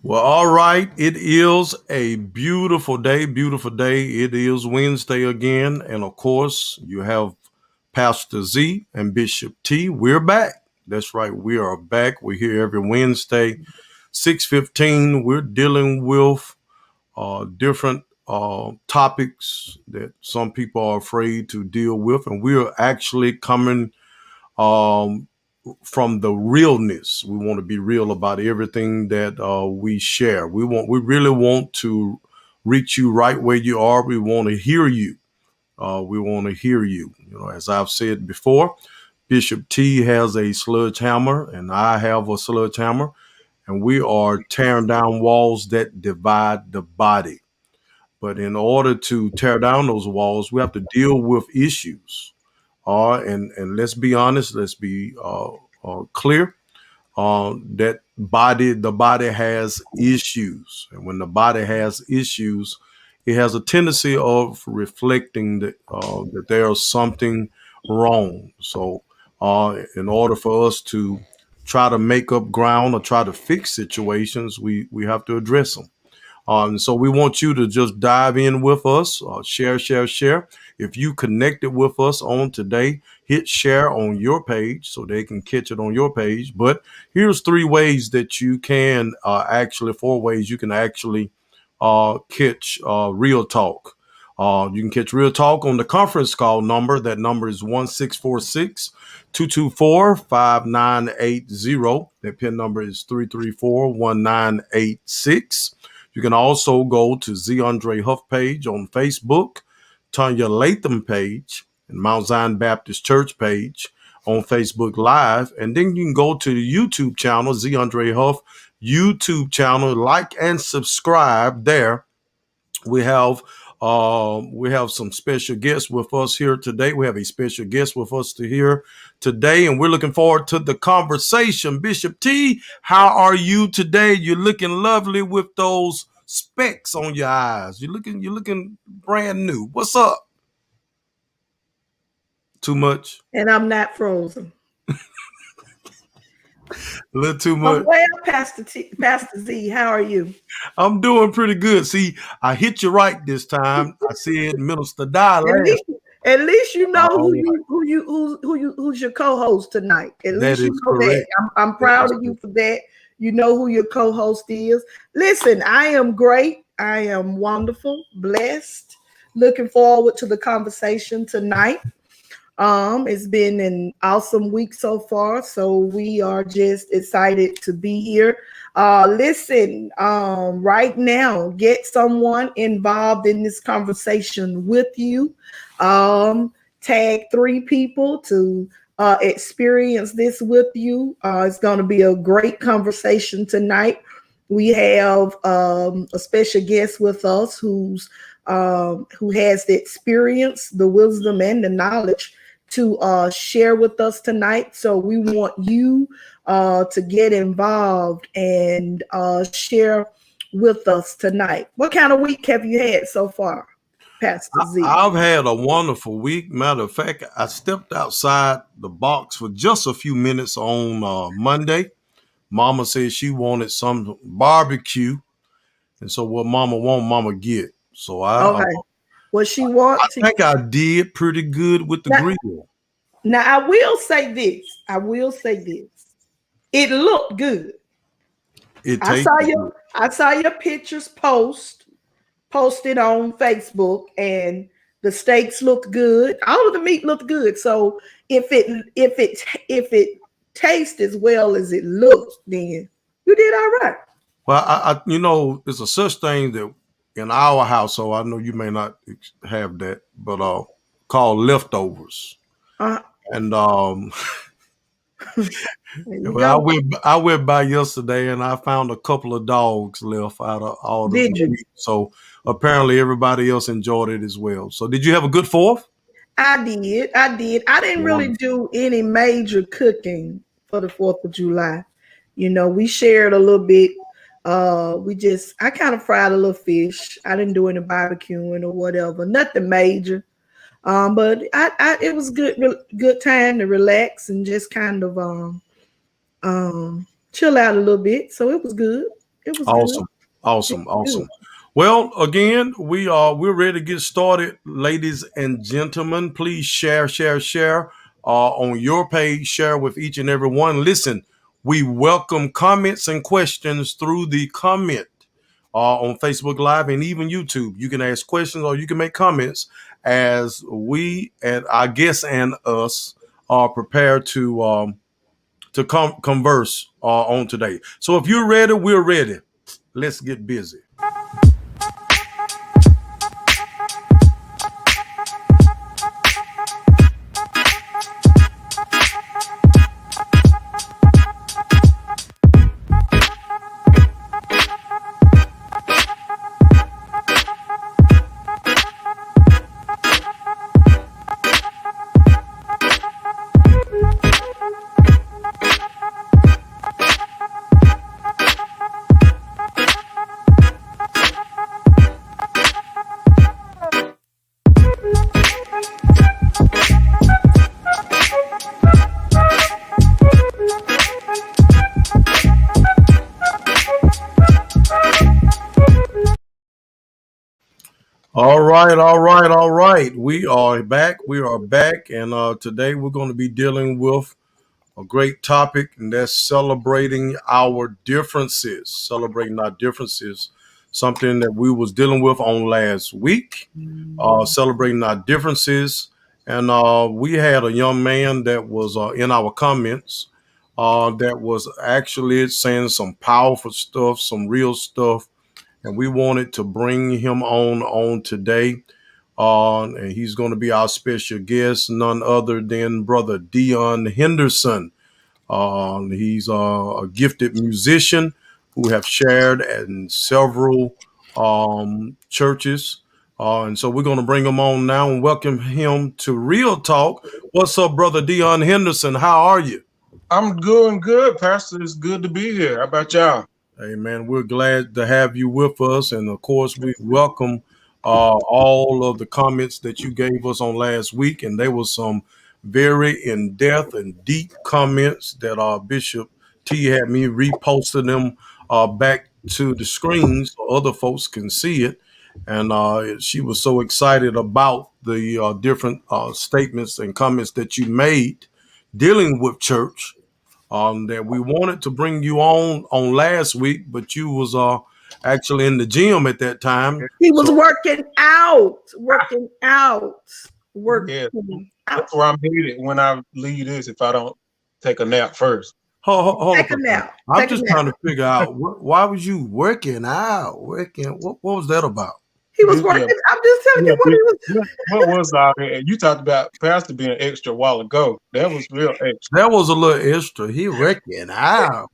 Well, all right. It is a beautiful day, beautiful day. It is Wednesday again. And of course, you have Pastor Z and Bishop T. We're back. That's right. We are back. We're here every Wednesday, 6:15. We're dealing with different topics that some people are afraid to deal with. And we're actually coming um, from the realness. We want to be real about everything that we share. We really want to reach you right where you are. We want to hear you. We want to hear you. You know, as I've said before, Bishop T has a sledgehammer and I have a sledgehammer, and we are tearing down walls that divide the body. But in order to tear down those walls, we have to deal with issues. And let's be honest, let's be clear. The body has issues, and when the body has issues, it has a tendency of reflecting that there's something wrong. So, in order for us to try to make up ground or try to fix situations, we have to address them. So we want you to just dive in with us, share. If you connected with us on today, hit share on your page so they can catch it on your page. But here's three ways that you can four ways you can actually catch Real Talk. You can catch Real Talk on the conference call number. That number is 1-646-224-5980. That PIN number is 334-1986. You can also go to Z Andre Huff page on Facebook, Tanya Latham page, and Mount Zion Baptist Church page on Facebook Live. And then you can go to the YouTube channel, Z Andre Huff YouTube channel, like and subscribe there. We have some special guests with us here today. We have a special guest with us to here today, and we're looking forward to the conversation. Bishop T, how are you today? You're looking lovely with those specks on your eyes. You're looking brand new. What's up? Too much? And I'm not frozen. A little too much? Well, Pastor Z, how are you? I'm doing pretty good. See, I hit you right this time. I said Minister Die last. At least you know All right. who's your co-host tonight. At That least you is know correct. that. I'm proud of you for that. You know who your co-host is. Listen, I am great. I am wonderful, blessed. Looking forward to the conversation tonight. It's been an awesome week so far, so we are just excited to be here. Listen, right now, get someone involved in this conversation with you. Tag 3 people to experience this with you. It's going to be a great conversation tonight. We have a special guest with us who has the experience, the wisdom, and the knowledge to share with us tonight. So we want you to get involved and share with us tonight. What kind of week have you had so far, Pastor Z? I've had a wonderful week. Matter of fact, I stepped outside the box for just a few minutes on Monday. Mama said she wanted some barbecue, and so what Mama want, Mama get. So Okay. What she wants. I think I did pretty good with the grill. Now I will say this. It looked good. I saw your pictures posted on Facebook, and the steaks looked good. All of the meat looked good. So if it tastes as well as it looks, then you did all right. Well, it's a such thing that in our household, I know you may not have that, but called leftovers. And well, I went by yesterday and I found a couple of dogs left out of all the meat. So apparently everybody else enjoyed it as well. So did you have a good 4th? I did. I didn't really do any major cooking for the 4th of July. We shared a little bit. I kind of fried a little fish. I didn't do any barbecuing or whatever. Nothing major. But it was good time to relax and just kind of chill out a little bit. So it was good. It was good. Awesome. Awesome. Good. Awesome. Well, again, we're ready to get started, ladies and gentlemen. Please share on your page, share with each and every one. Listen, we welcome comments and questions through the comment on Facebook Live and even YouTube. You can ask questions or you can make comments as we and our guests and us are prepared to converse on today. So if you're ready, we're ready. Let's get busy. All right. We are back. We are back, and today we're going to be dealing with a great topic, and that's celebrating our differences. Celebrating our differences, something that we was dealing with on last week. Celebrating our differences, and we had a young man that was in our comments that was actually saying some powerful stuff, some real stuff, and we wanted to bring him on today. And he's going to be our special guest, none other than Brother Deon Henderson. He's a gifted musician who have shared in several churches. And so we're going to bring him on now and welcome him to Real Talk. What's up, Brother Deon Henderson? How are you? I'm doing good, Pastor. It's good to be here. How about y'all? Hey, man, we're glad to have you with us. And of course, we welcome all of the comments that you gave us on last week. And there was some very in-depth and deep comments that Bishop T had me reposting them back to the screen so other folks can see it. And she was so excited about the different statements and comments that you made dealing with church. That we wanted to bring you on last week, but you was actually in the gym at that time. He was working out. Yeah, that's where I'm headed when I leave this if I don't take a nap first. Hold Take up. a nap. I'm just trying to figure out why was you working out? What was that about? He was working. Yeah. I'm just telling you what he was. What was all that? You talked about Pastor being extra a while ago. That was real extra. That was a little extra. He working out.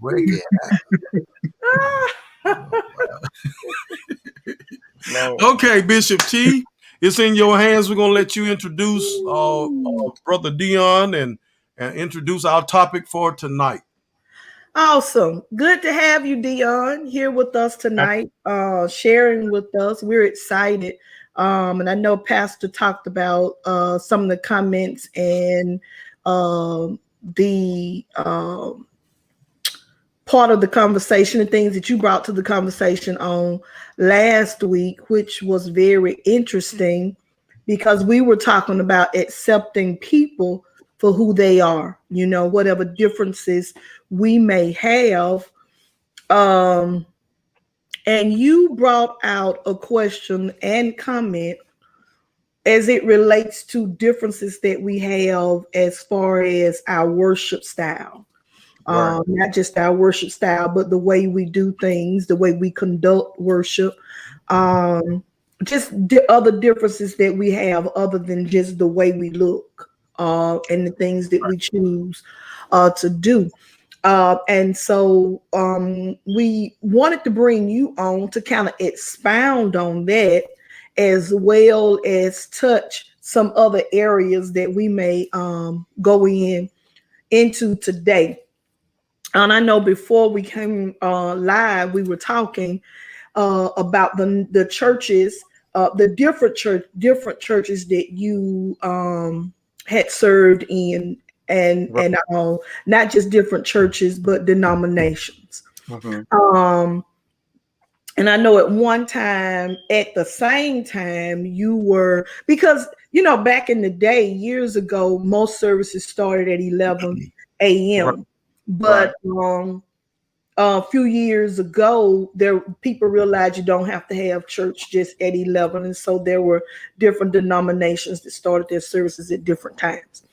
No. Okay, Bishop T, it's in your hands. We're gonna let you introduce Brother Deon and introduce our topic for tonight. Awesome. Good to have you, Deon, here with us tonight, sharing with us. We're excited. And I know Pastor talked about some of the comments and the part of the conversation and things that you brought to the conversation on last week, which was very interesting because we were talking about accepting people for who they are, you know, whatever differences we may have. And you brought out a question and comment as it relates to differences that we have as far as our worship style. Right. Not just our worship style, but the way we do things, the way we conduct worship, just other differences that we have other than just the way we look and the things that we choose to do. And so we wanted to bring you on to kind of expound on that, as well as touch some other areas that we may go into today. And I know before we came live, we were talking about the churches, the different churches that you had served in, and Right. and not just different churches, but denominations. Mhm. And I know at one time, at the same time, you were, because, you know, back in the day, years ago, most services started at 11 Right. a.m. Right. But a few years ago, there people realized you don't have to have church just at 11, and so there were different denominations that started their services at different times.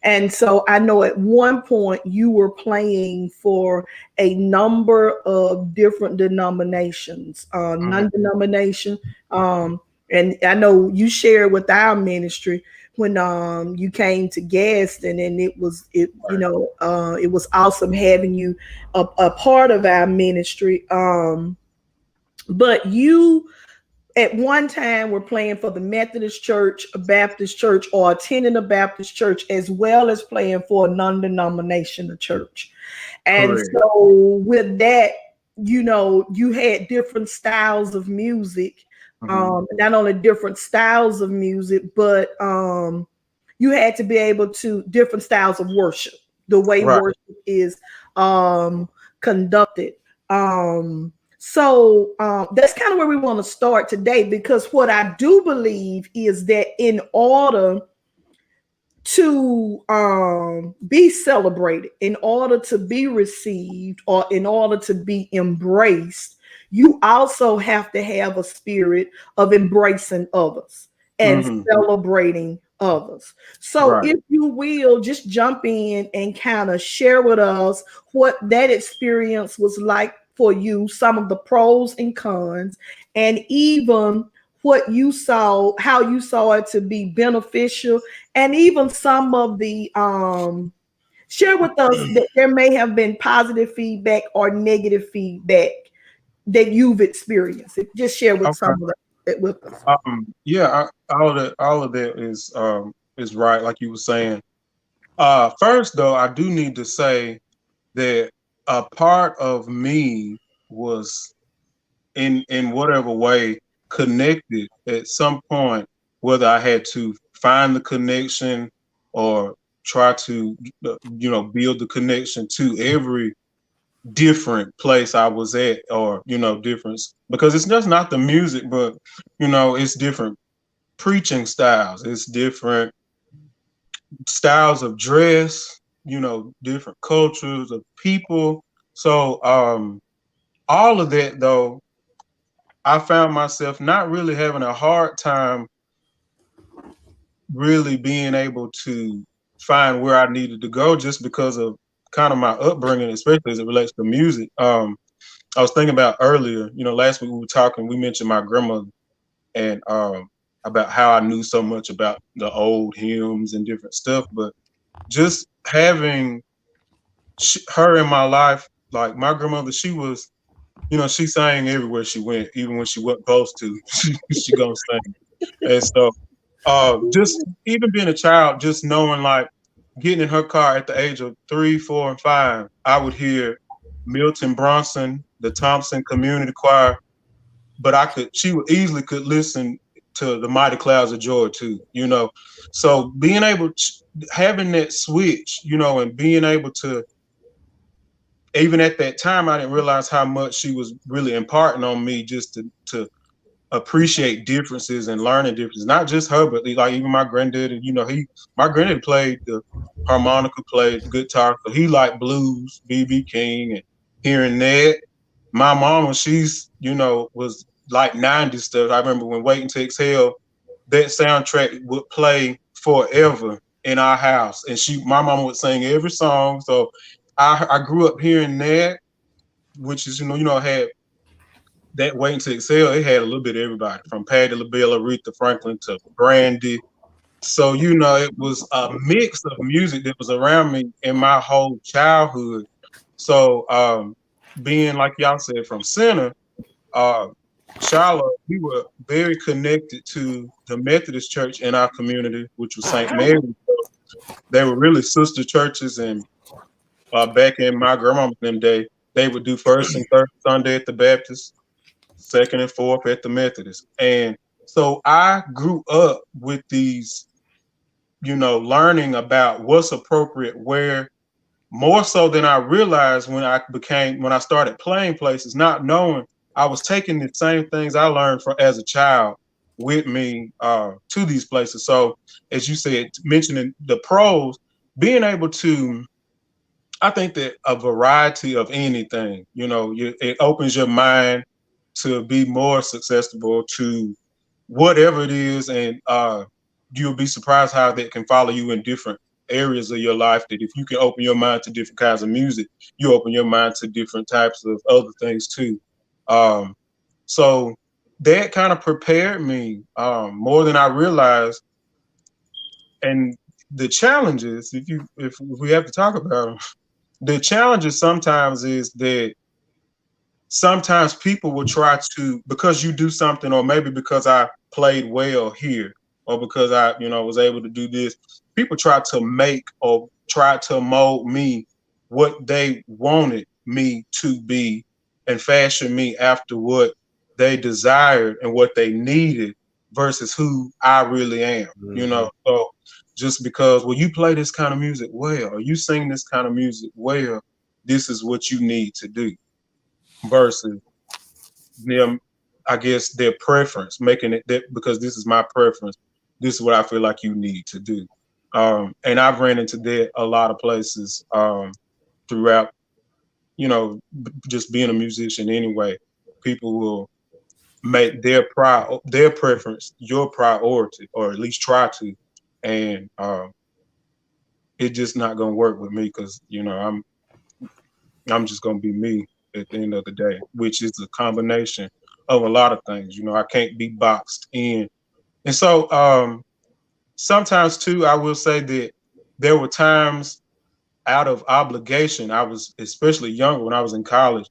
And so I know at one point you were playing for a number of different denominations, non-denomination. And I know you shared with our ministry when you came to Gaston, and it was awesome having you a part of our ministry. But you at one time were playing for the Methodist Church, a Baptist church, or attending a Baptist church, as well as playing for a non-denominational church. And Correct. so with that, you know, you had different styles of music, not only different styles of music, but you had to be able to different styles of worship, the way Right. worship is conducted. So that's kind of where we want to start today, because what I do believe is that in order to be celebrated, in order to be received, or in order to be embraced, you also have to have a spirit of embracing others and celebrating others. So Right. if you will just jump in and kind of share with us what that experience was like for you, some of the pros and cons, and even what you saw, how you saw it to be beneficial, and even some of the share with us that there may have been positive feedback or negative feedback that you've experienced. Just share with Okay. some of that with us. Yeah, all of that is right, like you were saying. First though, I do need to say that a part of me was in whatever way connected at some point, whether I had to find the connection or try to build the connection to every different place I was at, or difference, because it's just not the music, but it's different preaching styles, it's different styles of dress, different cultures of people. So all of that though, I found myself not really having a hard time really being able to find where I needed to go, just because of kind of my upbringing, especially as it relates to music. I was thinking about earlier, last week we were talking, we mentioned my grandmother, and about how I knew so much about the old hymns and different stuff, but just having her in my life, like my grandmother, she was, she sang everywhere she went, even when she wasn't supposed to. She gonna sing. And so, just even being a child, just knowing, like, getting in her car at the age of 3, 4, and 5, I would hear Milton Bronson, the Thompson Community Choir, but she would easily could listen to the Mighty Clouds of Joy too, So being able to, having that switch, and being able to, even at that time, I didn't realize how much she was really imparting on me, just to appreciate differences and learning differences. Not just her, but like even my granddad. And my granddad played the harmonica, played guitar, so he liked blues, B.B. King, and hearing that. My mama, she's was like 90s stuff. I remember when Waiting to Exhale, that soundtrack would play forever in our house, and my mama would sing every song. So I grew up hearing that, which is had that Waiting to Excel. It had a little bit of everybody, from Patti LaBelle, Aretha Franklin to Brandy. So it was a mix of music that was around me in my whole childhood. So being, like y'all said, from Center, Charlotte, we were very connected to the Methodist church in our community, which was St. Mary. They were really sister churches, and back in my grandmama's day, they would do first and third Sunday at the Baptist, second and fourth at the Methodist. And so I grew up with these, learning about what's appropriate where, more so than I realized when I started playing places, not knowing I was taking the same things I learned from as a child with me to these places. So as you said, mentioning the pros, being able to, I think that a variety of anything, it opens your mind to be more susceptible to whatever it is, and you'll be surprised how that can follow you in different areas of your life. That if you can open your mind to different kinds of music, you open your mind to different types of other things too. Um, so that kind of prepared me more than I realized. And the challenges, if we have to talk about them, the challenges sometimes is that sometimes people will try to, because you do something, or maybe because I played well here, or because I, was able to do this, people try to make or try to mold me what they wanted me to be and fashion me after what they desired and what they needed versus who I really am, So just because, well, you play this kind of music well, or you sing this kind of music well, this is what you need to do versus them, I guess, their preference, making it that because this is my preference, this is what I feel like you need to do. And I've ran into that a lot of places throughout, just being a musician anyway. People will make their preference your priority, or at least try to, and it's just not gonna work with me because I'm just gonna be me at the end of the day, which is a combination of a lot of things. I can't be boxed in. And so sometimes too, I will say that there were times out of obligation. I was especially younger when I was in college.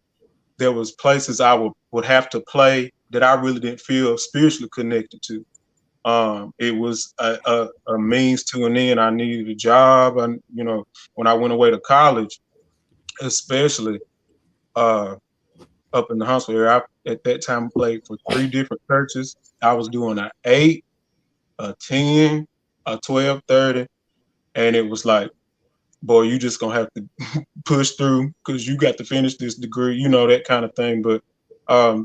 There was places I would have to play that I really didn't feel spiritually connected to. It was a means to an end. I needed a job. And, when I went away to college, especially, up in the Huntsville area. I, at that time, played for 3 different churches. I was doing an 8, a 10, a 12, 30. And it was like, boy, you just going to have to push through because you got to finish this degree, that kind of thing. But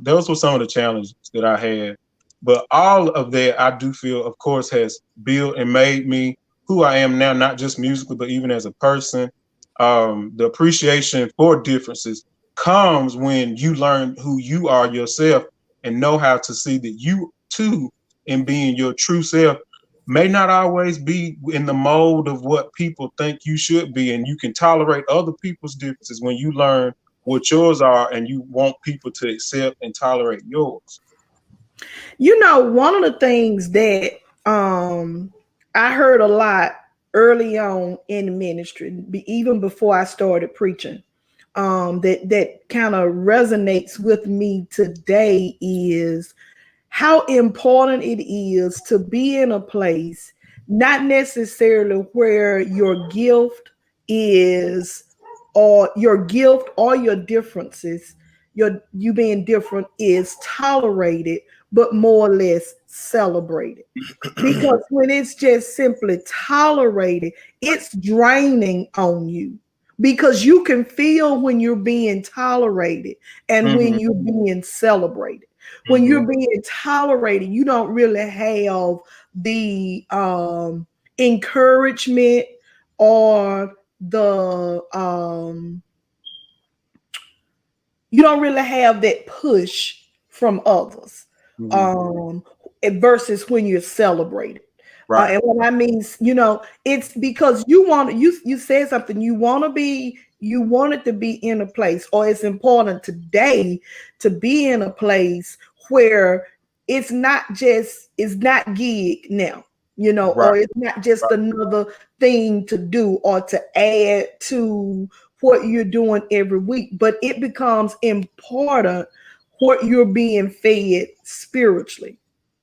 those were some of the challenges that I had. But all of that, I do feel, of course, has built and made me who I am now, not just musically, but even as a person. The appreciation for differences comes when you learn who you are yourself and know how to see that you too, in being your true self, may not always be in the mold of what people think you should be. And you can tolerate other people's differences when you learn what yours are and you want people to accept and tolerate yours. One of the things that I heard a lot early on in the ministry, even before I started preaching, that kind of resonates with me today is how important it is to be in a place, not necessarily where your gift is, or your gift or your differences, you being different is tolerated, but more or less celebrated. Because when it's just simply tolerated, it's draining on you. Because you can feel when you're being tolerated and when you're being celebrated. When you're being tolerated, you don't really have the encouragement or the you don't really have that push from others versus when you're celebrated. Right. And what I mean, it's because you said something, you want it to be in a place, or it's important today to be in a place where it's not gig now, Right. or it's not just another thing to do or to add to what you're doing every week, but it becomes important what you're being fed spiritually.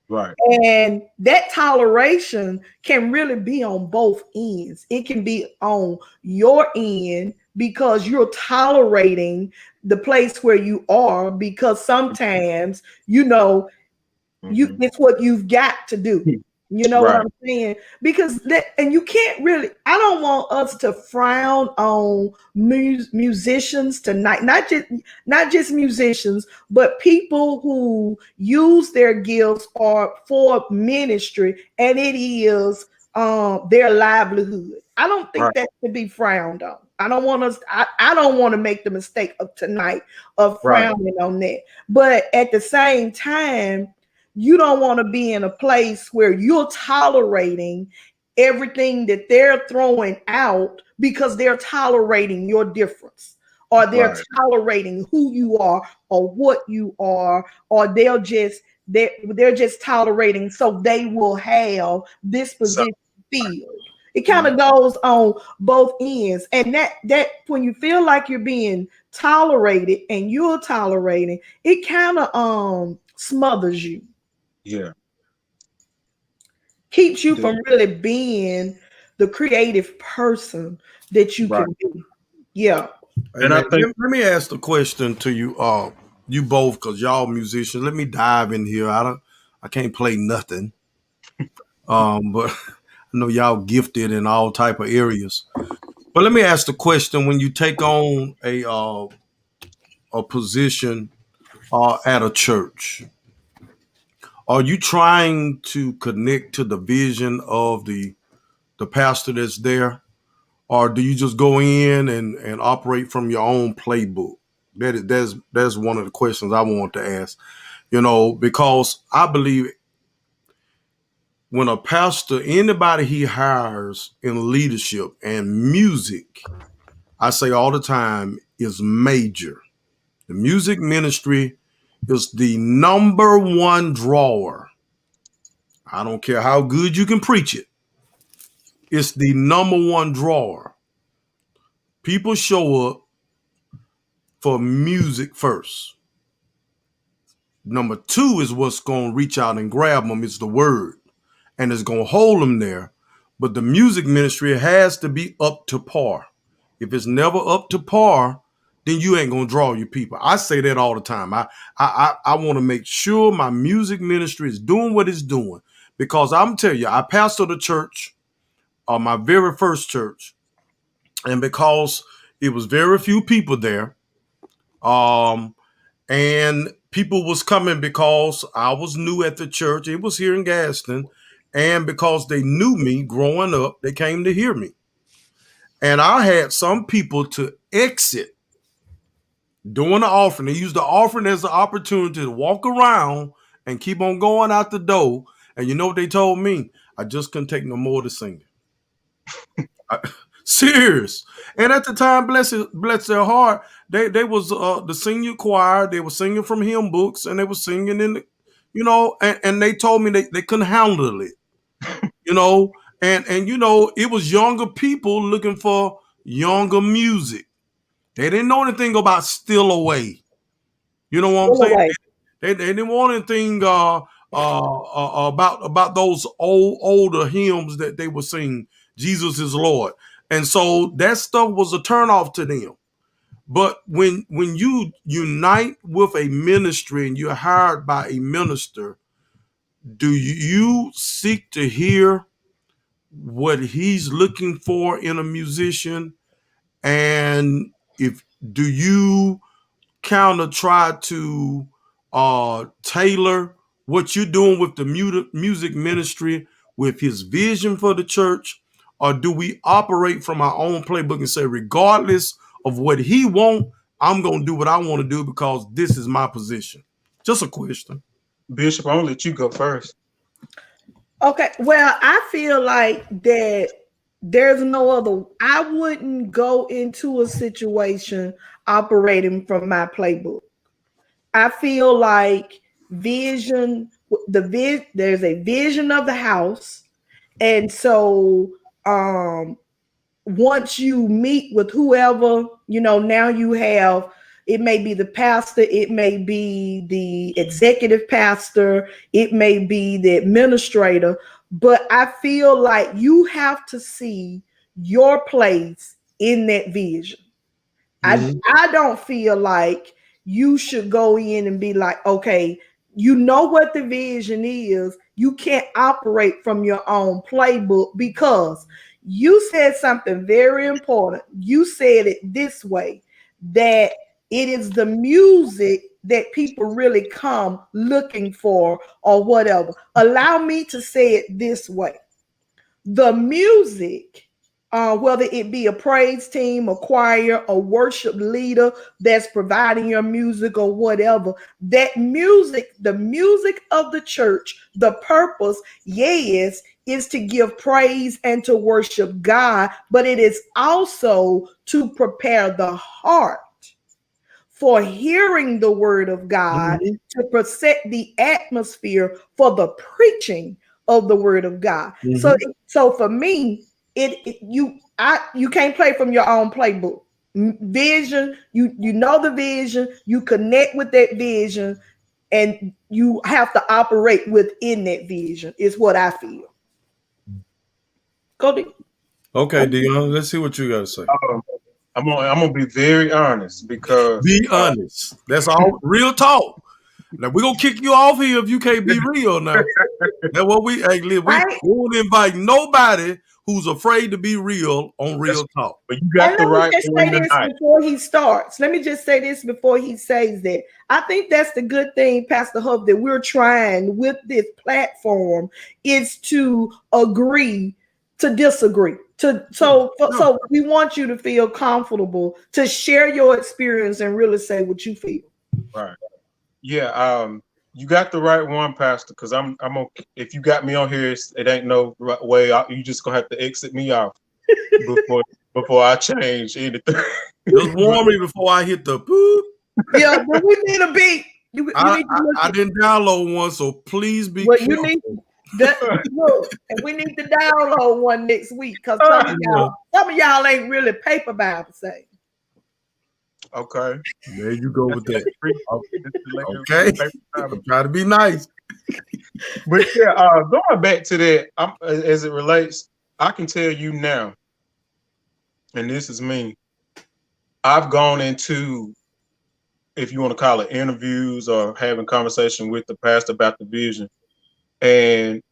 Right. And that toleration can really be on both ends. It can be on your end because you're tolerating the place where you are, because sometimes it's what you've got to do. You know what Right. I'm saying? Because and you can't really. I don't want us to frown on musicians tonight. Not just musicians, but people who use their gifts or for ministry, and it is their livelihood. I don't think Right. that should be frowned on. I don't want us. I don't want to make the mistake of tonight of Right. frowning on that. But at the same time, you don't want to be in a place where you're tolerating everything that they're throwing out because they're tolerating your difference, or they're Right. tolerating who you are or what you are, or they're just tolerating so they will have this So, position filled. It kind mhm. of goes on both ends. And that when you feel like you're being tolerated and you're tolerating, it kind of smothers you, Yeah. keeps you The- from really being the creative person that you right. can be. Yeah. Hey And I man, think let me ask the question to you, you both, because y'all musicians. Let me dive in here. I can't play nothing. But I know y'all gifted in all type of areas. But let me ask the question: when you take on a position at a church, are you trying to connect to the vision of the pastor that's there, or do you just go in and operate from your own playbook? That's one of the questions I want to ask. Because I believe when a pastor, anybody he hires in leadership and music, I say all the time, is major. The music ministry is the number one drawer. I don't care how good you can preach it. It's the number one drawer. People show up for music first. Number two is what's going to reach out and grab them is the word, and it's going to hold them there. But the music ministry has to be up to par. If it's never up to par, then you ain't gonna draw your people. I say that all the time. I want to make sure my music ministry is doing what it's doing, because I'm telling you, I pastored a church, my very first church, and because it was very few people there, um, and people was coming because I was new at the church. It was here in Gaston, and because they knew me growing up, they came to hear me. And I had some people to exit during the offering. They used the offering as an opportunity to walk around and keep on going out the door. And you know what they told me? I just couldn't take no more of the singing. Serious. And at the time, bless their heart, they was the senior choir. They were singing from hymn books, and they were singing in the, and they told me they couldn't handle it, you know, and it was younger people looking for younger music. They didn't know anything about Still Away. You know what I'm Still saying? away. They didn't want anything about those older hymns that they were singing. Jesus is Lord, and so that stuff was a turnoff to them. But when you unite with a ministry and you're hired by a minister, do you seek to hear what he's looking for in a musician? And if do you kind of try to tailor what you're doing with the music ministry with his vision for the church, or do we operate from our own playbook and say, regardless of what he want, I'm gonna do what I want to do because this is my position? Just a question. Bishop, I'm gonna let you go first. Okay. Well, I feel like that there's no other. I wouldn't go into a situation operating from my playbook. I feel like vision, there's a vision of the house. And so once you meet with whoever, now you have, it may be the pastor, it may be the executive pastor, it may be the administrator, but I feel like you have to see your place in that vision. I Mhm. I don't feel like you should go in and be like, okay, you know what the vision is. You can't operate from your own playbook because you said something very important. You said it this way, that it is the music that people really come looking for or whatever. Allow me to say it this way. The music, whether it be a praise team, a choir, a worship leader that's providing your music or whatever, that music, the music of the church, the purpose, yes, is to give praise and to worship God, but it is also to prepare the heart for hearing the word of God, Mhm. to set the atmosphere for the preaching of the word of God. So, Mhm. so for me, you can't play from your own playbook. Vision, you know the vision, you connect with that vision, and you have to operate within that vision. Is what I feel. Go ahead. Okay, Deon, let's see what you got to say. Um, I'm gonna be very honest because Be honest. That's all. Real talk. Now we're gonna kick you off here if you can't be real. Now that's what we Right. won't invite nobody who's afraid to be real on that's, real talk. but you And got the let me right just one say this tonight. before he starts. Let me just say this before he says that. I think that's the good thing, Pastor Hub, that we're trying with this platform is to agree to disagree. Yeah. So we want you to feel comfortable to share your experience and really say what you feel. Right. Yeah. You got the right one, Pastor. Because I'm okay. If you got me on here, it ain't no right way. You just gonna have to exit me off before before I change anything. Just But warn me before I hit the boop. Yeah, but we need a beat. You I, need to I look I at didn't download one, so please be what you need. careful. That look, and we need to download one next week because Yeah. some of y'all ain't really paper Bible say. okay. There you go That's with that. just to let you Okay. paper time. I'm trying to be nice. But yeah, going back to that, as it relates, I can tell you now, and this is me. I've gone into, if you want to call it interviews or having conversation with the pastor about the vision, and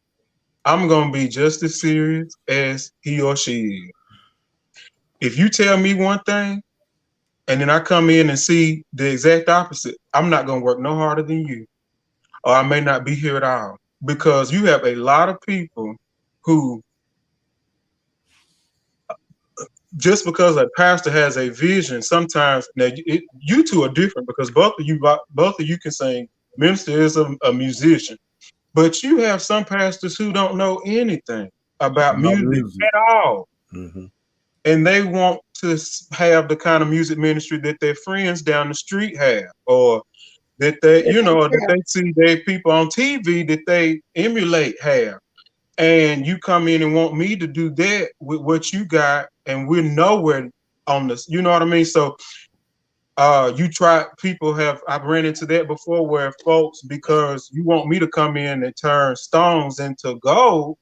I'm gonna be just as serious as he or she is. If you tell me one thing, and then I come in and see the exact opposite, I'm not gonna work no harder than you, or I may not be here at all, because you have a lot of people who, just because a pastor has a vision, sometimes now you two are different because both of you can sing. Minister is a musician, but you have some pastors who don't know anything about About music music. at all, Hmm. and they want to have the kind of music ministry that their friends down the street have, or that that they see their people on TV that they emulate have. And you come in and want me to do that with what you got, and we're nowhere on this. You know what I mean? So you try people have I've ran into that before where folks, because you want me to come in and turn stones into gold,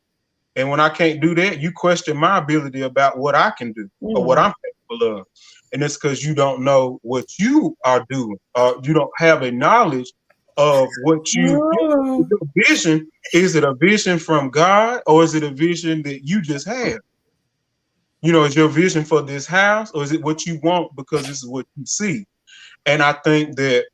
and when I can't do that, you question my ability about what I can do or what Mm. I'm capable of. And it's because you don't know what you are doing, or you don't have a knowledge of what Mm. your vision. Is it a vision from God, or is it a vision that you just have? Is your vision for this house, or is it what you want because this is what you see? And I think that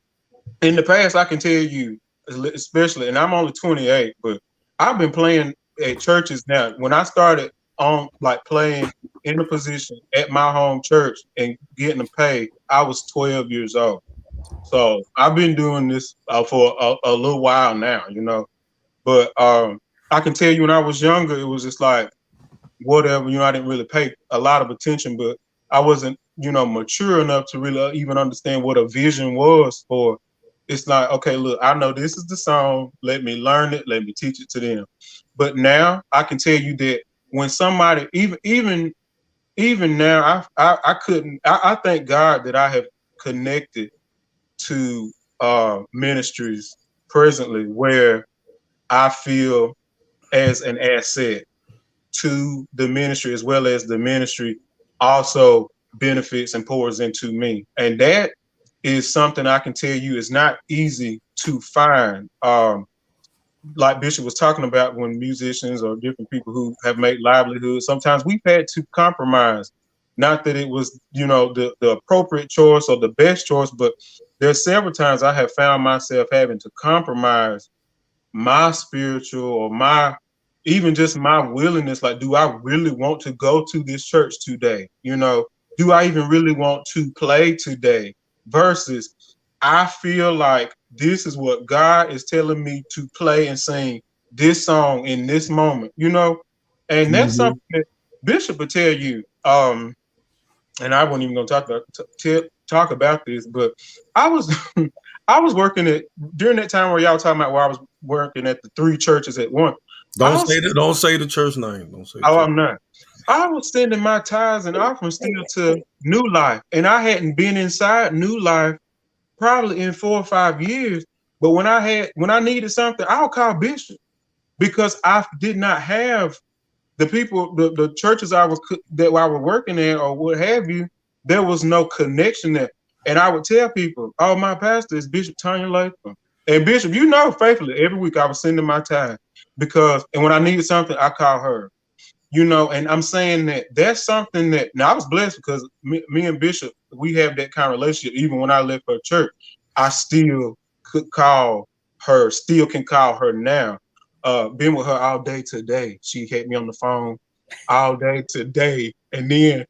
in the past, I can tell you, especially, and I'm only 28, but I've been playing at churches now. When I started on like playing in a position at my home church and getting a pay, I was 12 years old. So I've been doing this for a little while now. But I can tell you when I was younger, it was just like whatever. I didn't really pay a lot of attention, but I wasn't, mature enough to really even understand what a vision was for. It's like, okay, look, I know this is the song. Let me learn it. Let me teach it to them. But now I can tell you that when somebody, even now, I couldn't. I thank God that I have connected to ministries presently where I feel as an asset to the ministry, as well as the ministry also benefits and pours into me. And that is something I can tell you is not easy to find. Like Bishop was talking about, when musicians or different people who have made livelihoods, sometimes we've had to compromise. Not that it was, the appropriate choice or the best choice, but there's several times I have found myself having to compromise my spiritual or my even just my willingness. Like, do I really want to go to this church today? Do I even really want to play today? Versus, I feel like this is what God is telling me to play and sing this song in this moment, and that's Mm-hmm. something that Bishop would tell you. And I wasn't even going to talk about this, but I was I was working at during that time where y'all talking about where I was working at the 3 churches at once. Don't say that. Don't say the church name. Don't say. Oh, I'm not. I was sending my tithes and offerings still to New Life, and I hadn't been inside New Life probably in 4 or 5 years. But when I needed something, I'll call Bishop, because I did not have the people, the churches I was working at or what have you. There was no connection there, and I would tell people, "Oh, my pastor is Bishop Tanya Latham." And Bishop, faithfully every week I was sending my time, and when I needed something, I call her. And I'm saying that that's something that now I was blessed, because me and Bishop, we have that kind of relationship. Even when I left her church, I still could call her, still can call her now. Been with her all day today. She had me on the phone all day today. And then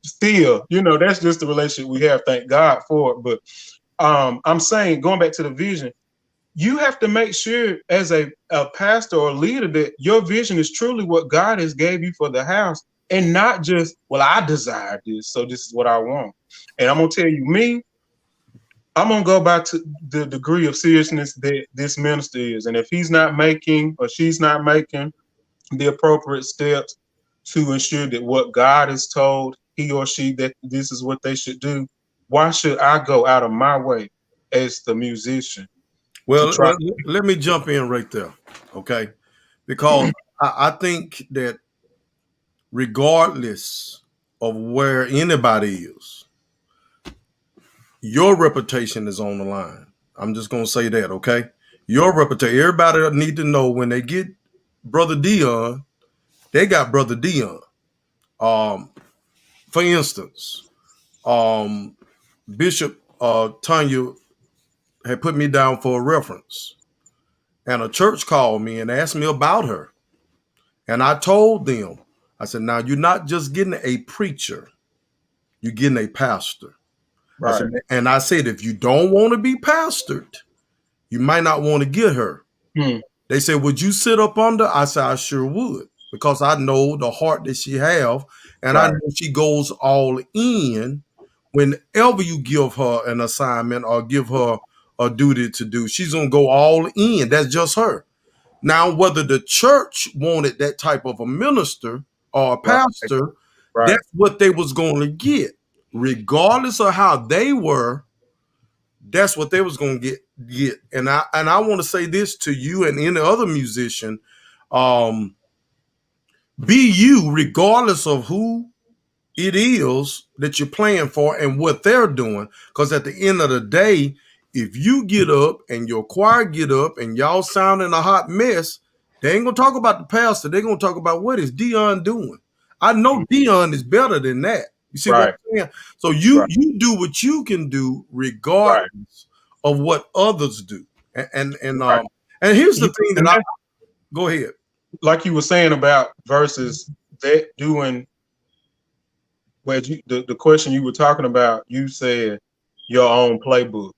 still, that's just the relationship we have. Thank God for it. But I'm saying, going back to the vision, you have to make sure as a pastor or leader that your vision is truly what God has gave you for the house, and not just, well, I desire this, so this is what I want. And I'm going to tell you, I'm going to go back to the degree of seriousness that this minister is. And if he's not making or she's not making the appropriate steps to ensure that what God has told he or she that this is what they should do, why should I go out of my way as the musician to Well, try? let me jump in right there, okay? Because I think that regardless of where anybody is, your reputation is on the line. I'm just going to say that, okay? Your reputation. Everybody need to know when they get Brother Deon, they got Brother Deon. For instance, Bishop Tanya had put me down for a reference, and a church called me and asked me about her. And I told them, I said, now you're not just getting a preacher, you're getting a pastor. Right. I said, if you don't want to be pastored, you might not want to get her. They said, would you sit up under? I said, I sure would, because I know the heart that she have, and I know she goes all in whenever you give her an assignment or give her a duty to do. She's going to go all in. That's just her. Now, whether the church wanted that type of a minister or a pastor, that's what they was going to get. Regardless of how they were, that's what they was going to get. And I want to say this to you and any other musician, be you regardless of who it is that you're playing for and what they're doing. Because at the end of the day, if you get up and your choir get up and y'all sounding a hot mess, they ain't gonna talk about the pastor. They're gonna talk about what is Deon doing. I know Deon is better than that. You see what I'm saying? So you do what you can do regardless of what others do. And here's the thing that I go ahead. Like you were saying about versus that doing, where the question you were talking about, you said your own playbook.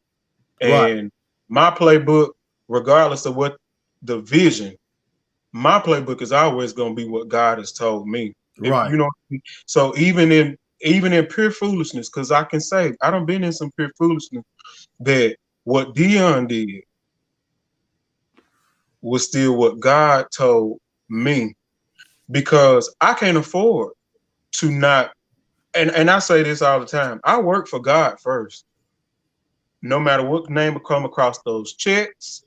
And my playbook, regardless of what the vision, my playbook is always going to be what God has told me. Right. So even in pure foolishness, because I can say I done been in some pure foolishness, that what Deon did was still what God told me, because I can't afford to not. And I say this all the time. I work for God first. No matter what name will come across those checks,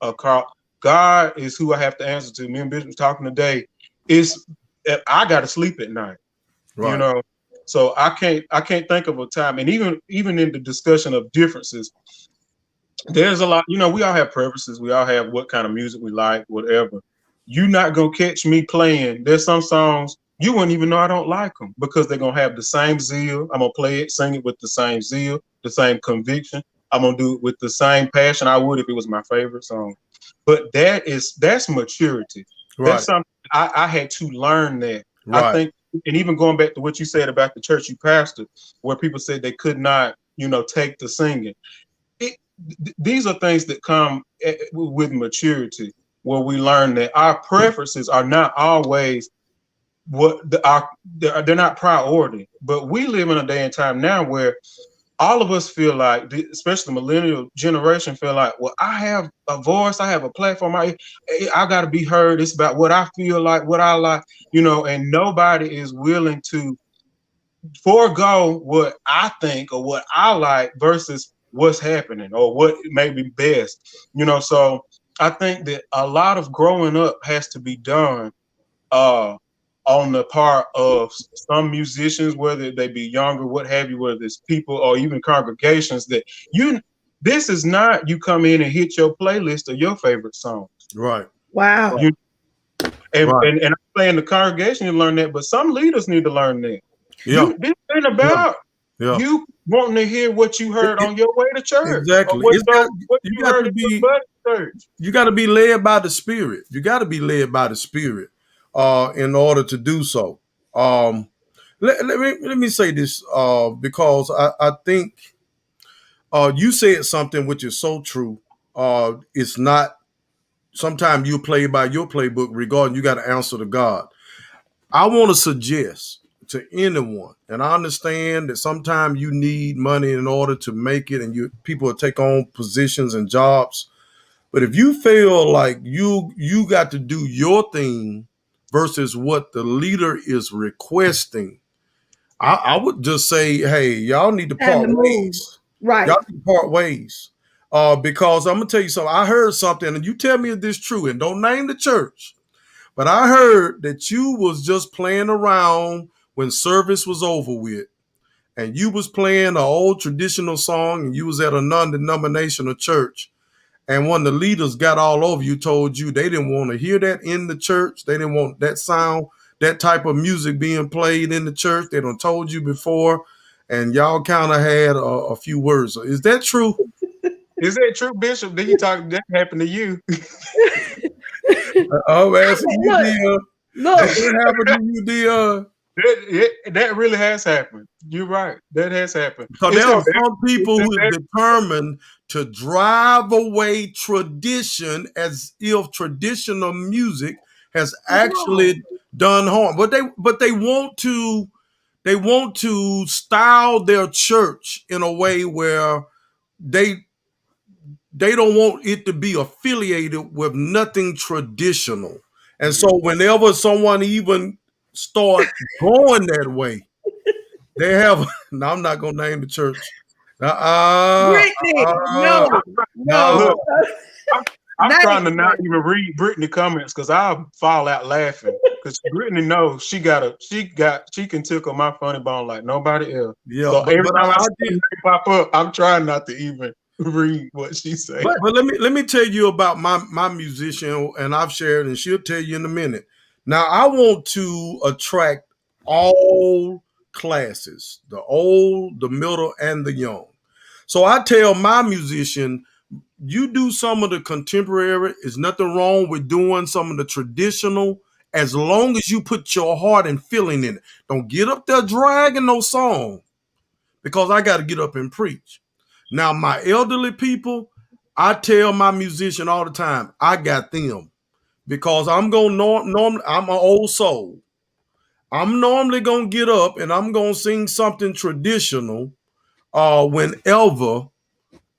God is who I have to answer to. Me and Bishop was talking today. I got to sleep at night. So I can't think of a time, and even in the discussion of differences, there's a lot. We all have preferences. We all have what kind of music we like, whatever. You're not gonna catch me playing. There's some songs you wouldn't even know I don't like them because they're gonna have the same zeal. I'm gonna play it, sing it with the same zeal, the same conviction. I'm gonna do it with the same passion I would if it was my favorite song. But that's maturity. Right. That's something I had to learn that. I Right. think, and even going back to what you said about the church you pastored, where people said they could not, take the singing. These are things that come with maturity, where we learn that our preferences are not always they're not priority. But we live in a day and time now where all of us feel like, especially the millennial generation, feel like, well, I have a voice, I have a platform, I got to be heard. It's about what I feel like, what I like, and nobody is willing to forego what I think or what I like versus what's happening or what may be best. So I think that a lot of growing up has to be done on the part of some musicians, whether they be younger, what have you, whether it's people or even congregations, that this is not you come in and hit your playlist of your favorite songs. Right. Wow. And Right. I'm saying the congregation need to learn that, but some leaders need to learn that. Yeah. This ain't about Yeah. you wanting to hear what you heard on your way to church. Exactly. Or what You you got heard to at your be buddy's church. you got to be led by the Spirit. You got to be led by the Spirit in order to do so. Let me say this because I think you said something which is so true. It's not sometimes you play by your playbook regarding you got to answer to God. I want to suggest to anyone, and I understand that sometimes you need money in order to make it, and people will take on positions and jobs. But if you feel like you got to do your thing versus what the leader is requesting, I would just say, hey, y'all need to Time part to move. ways. Right. Y'all need to part ways. Because I'm gonna tell you something. I heard something, and you tell me if this is true, and don't name the church. But I heard that you was just playing around when service was over with, and you was playing an old traditional song, and you was at a non-denominational church, and one of the leaders got all over you, told you they didn't want to hear that in the church. They didn't want that sound, that type of music being played in the church. They done told you before, and y'all kind of had a few words. Is that true? Is that true, Bishop? Did you talk that happened to you? I'm asking you, Look, Deon. look. What happened to you, Deon? That really has happened. You're right. That has happened. So there are some people it's who are determined to drive away tradition as if traditional music has actually done harm. But they want to style their church in a way where they don't want it to be affiliated with nothing traditional. And so whenever someone even start going that way, they have. Now I'm not gonna name the church. Brittany, no, no. Look, I'm trying to not even read Brittany comments because I'll fall out laughing. Because Brittany knows she can tickle my funny bone like nobody else. Yeah, so but every time I did. see her pop up, I'm trying not to even read what she says. But let me tell you about my musician, and I've shared, and she'll tell you in a minute. Now I want to attract all classes, the old, the middle, and the young. So I tell my musician, you do some of the contemporary. There's nothing wrong with doing some of the traditional, as long as you put your heart and feeling in it. Don't get up there dragging no song, because I got to get up and preach. Now, my elderly people, I tell my musician all the time, I got them, because I'm going normally, I'm an old soul. I'm normally going to get up and I'm going to sing something traditional whenever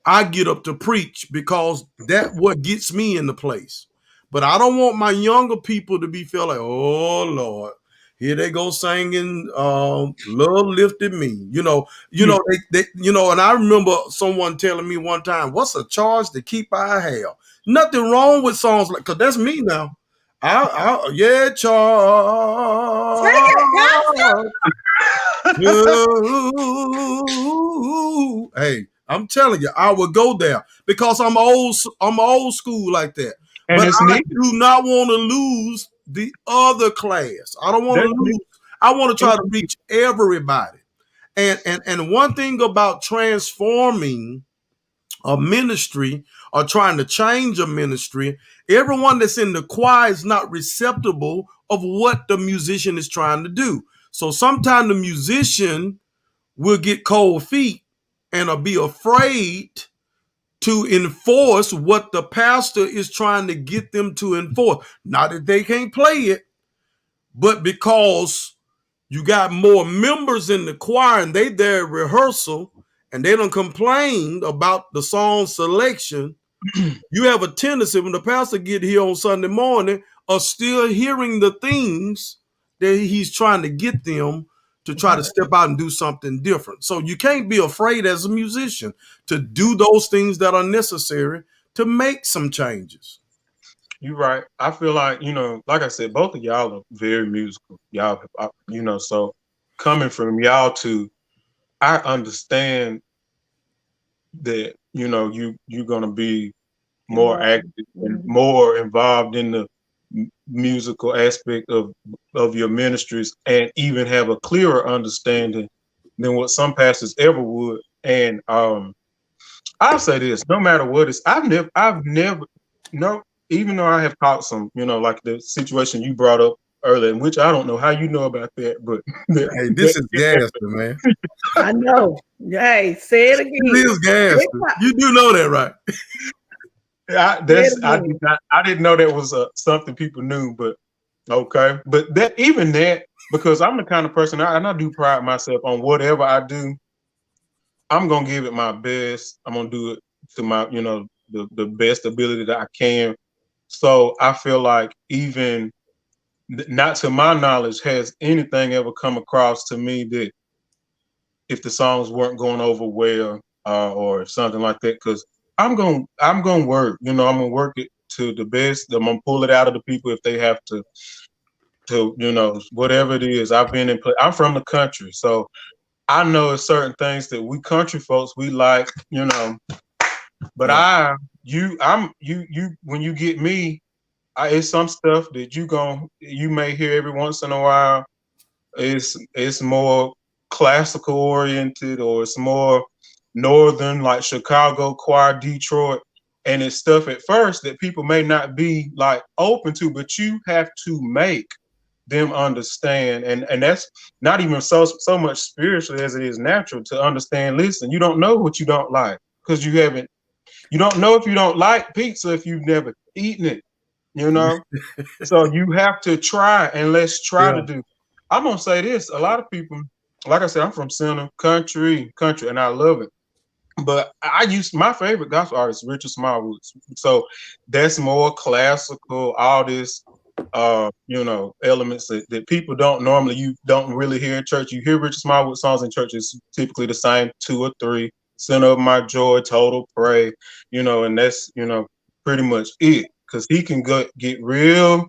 I get up to preach, because that's what gets me in the place. But I don't want my younger people to be feel like, oh Lord, here they go singing "Love Lifted Me." And I remember someone telling me one time, "What's a charge to keep I have?" Nothing wrong with songs like, because that's me now. Yeah, Take it, Pastor. Charge. Hey, I'm telling you, I would go there because I'm old. I'm old school like that. And But it's I needed. do not want to lose the other class. I don't want to That's lose. I want to try to needed. reach everybody. And one thing about transforming a ministry or trying to change a ministry, everyone that's in the choir is not receptible of what the musician is trying to do. So sometimes the musician will get cold feet and will be afraid to enforce what the pastor is trying to get them to enforce. Not that they can't play it, but because you got more members in the choir and they there at rehearsal and they don't complain about the song selection, you have a tendency when the pastor get here on Sunday morning of still hearing the things that he's trying to get them to try to step out and do something different. So you can't be afraid as a musician to do those things that are necessary to make some changes. You're right. I feel like, like I said, both of y'all are very musical. Y'all, so coming from y'all to, I understand that, you're going to be more active and more involved in the musical aspect of your ministries and even have a clearer understanding than what some pastors ever would. And I'll say this, no matter what it's, I've never, no, even though I have caught some, like the situation you brought up earlier, which I don't know how you know about that, but Hey, this is gas, man. I know. Hey, say it again. It is gas. You do know that, right? I didn't know that was something people knew, but okay. But that because I'm the kind of person, and I do pride myself on whatever I do, I'm gonna give it my best. I'm gonna do it to my, the best ability that I can. So I feel like even not to my knowledge has anything ever come across to me that if the songs weren't going over well or something like that, because I'm gonna work. I'm gonna work it to the best. I'm gonna pull it out of the people if they have to whatever it is. I'm from the country, so I know certain things that we country folks we like, but Yeah. when you get me, it's some stuff that you may hear every once in a while. It's more classical oriented, or it's more northern, like Chicago choir, Detroit, and it's stuff at first that people may not be like open to, but you have to make them understand, and that's not even so much spiritually as it is natural to understand. Listen, you don't know what you don't like because you don't know if you don't like pizza if you've never eaten it, so you have to try, and let's try to do. I'm gonna say this: a lot of people, like I said, I'm from center country, and I love it. But my favorite gospel artist, Richard Smallwoods. So that's more classical, all this, elements that people you don't really hear in church. You hear Richard Smallwood songs in church, it's typically the same 2 or 3. Center of My Joy, Total Pray, and that's, pretty much it. Because he can get real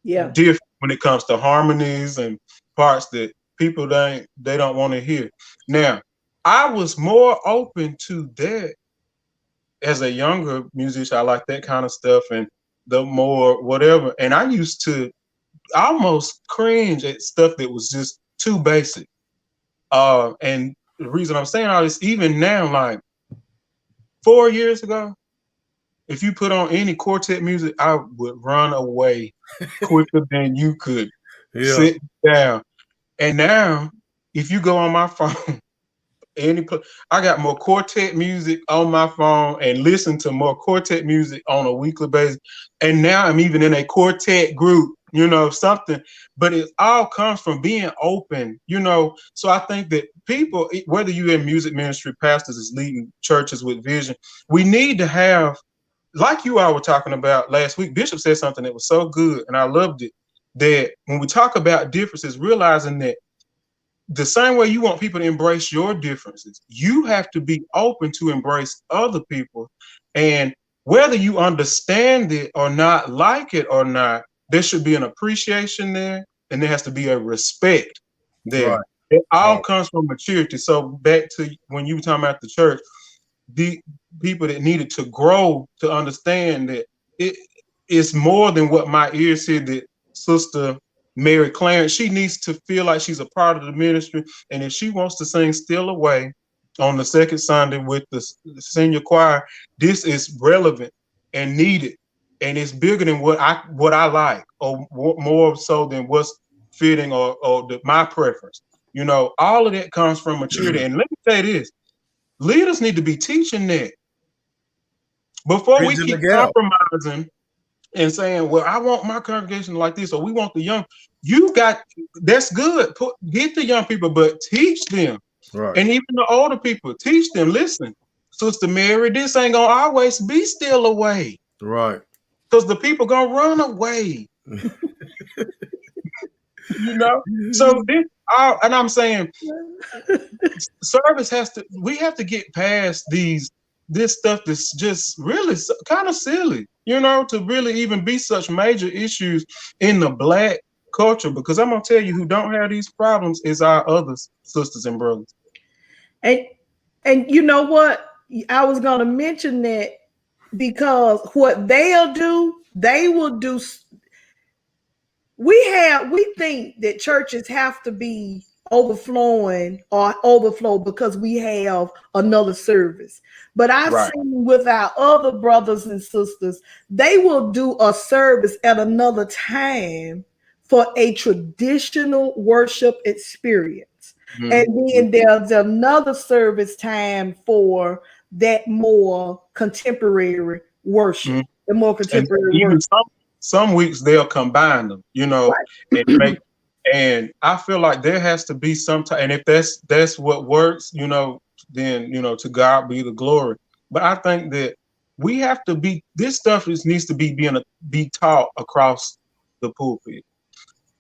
different when it comes to harmonies and parts that people they don't want to hear. Now, I was more open to that as a younger musician. I like that kind of stuff and the more whatever. And I used to almost cringe at stuff that was just too basic. And the reason I'm saying all this, even now, like 4 years ago, if you put on any quartet music, I would run away quicker than you could sit down. And now, if you go on my phone, I got more quartet music on my phone and listen to more quartet music on a weekly basis. And now I'm even in a quartet group, something. But it all comes from being open, So I think that people, whether you're in music ministry, pastors is leading churches with vision, we need to have, like you all were talking about last week, Bishop said something that was so good, and I loved it, that when we talk about differences, realizing that the same way you want people to embrace your differences, you have to be open to embrace other people. And whether you understand it or not, like it or not, there should be an appreciation there, and there has to be a respect there. Right. It all Right. comes from maturity. So back to when you were talking about the church, the people that needed to grow to understand that it is more than what my ears said. That Sister Mary Clarence, she needs to feel like she's a part of the ministry, and if she wants to sing "Still Away" on the second Sunday with the senior choir, this is relevant and needed, and it's bigger than what I like, or more so than what's fitting or my preference. You know, all of that comes from maturity. And let me say this: leaders need to be teaching that before we Bridging the keep gap. compromising and saying, "Well, I want my congregation like this," or "We want the young." You got that's good. Get the young people, but teach them, Right. and even the older people, teach them. Listen, Sister Mary, this ain't gonna always be still away, Right. because the people gonna run away. You know. So this, and I'm saying, service has to. We have to get past this stuff that's just really kind of silly, you know, to really even be such major issues in the Black culture. Because I'm gonna tell you, who don't have these problems is our other sisters and brothers. And you know what? I was gonna mention that because what they'll do, they will do. We think that churches have to be overflowing or overflow because we have another service. But I've Right. seen with our other brothers and sisters, they will do a service at another time for a traditional worship experience. And then there's another service time for that more contemporary worship, the more And contemporary even worship. some weeks they'll combine them, you know, Right. and make. And I feel like there has to be some time. And if that's what works, you know, then to God be the glory. But I think that we have to be. This stuff needs to be taught across the pulpit.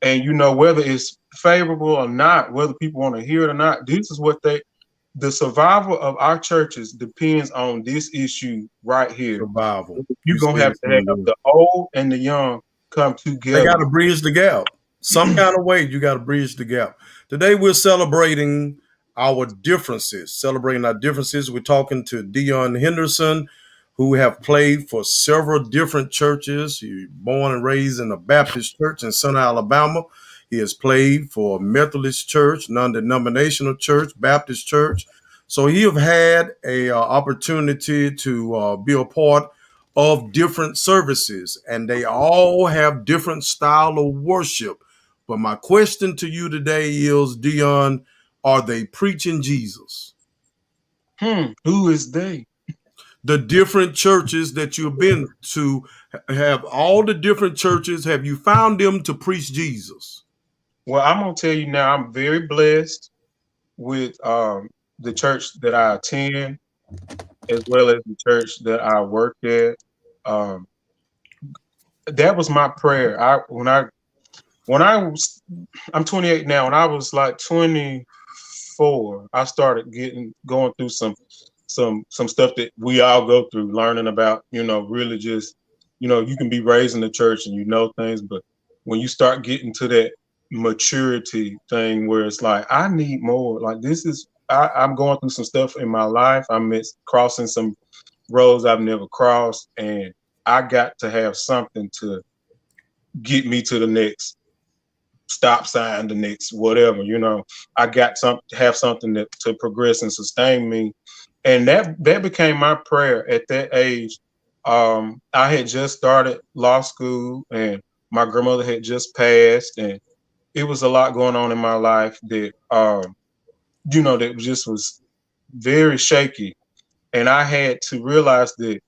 And whether it's favorable or not, whether people want to hear it or not, this is what the survival of our churches depends on this issue right here. Survival. You're You gonna said have it, to have the old and the young come they got together. to bridge the gap. Some kind of way you got to bridge the gap. Today we're celebrating our differences. Celebrating our differences. We're talking to Deon Henderson, who have played for several different churches. He was born and raised in a Baptist church in Sunny, Alabama. He has played for Methodist Church, non-denominational church, Baptist church. So he have had a opportunity to be a part of different services, and they all have different style of worship. But my question to you today is, Deon, are they preaching Jesus? Who is they? The different churches that you've been to, have all the different churches, have you found them to preach Jesus? Well, I'm gonna tell you now, I'm very blessed with the church that I attend, as well as the church that I work at. Um, that was my prayer. I'm 28 now. When I was like 24, I started going through some stuff that we all go through, learning about, really just, you can be raised in the church and things, but when you start getting to that maturity thing where it's like, I need more, like I'm going through some stuff in my life. I'm crossing some roads I've never crossed, and I got to have something to get me to the next stop sign, the next whatever. I got have something to progress and sustain me. And that became my prayer at that age. I had just started law school, and my grandmother had just passed, and it was a lot going on in my life that that just was very shaky. And I had to realize that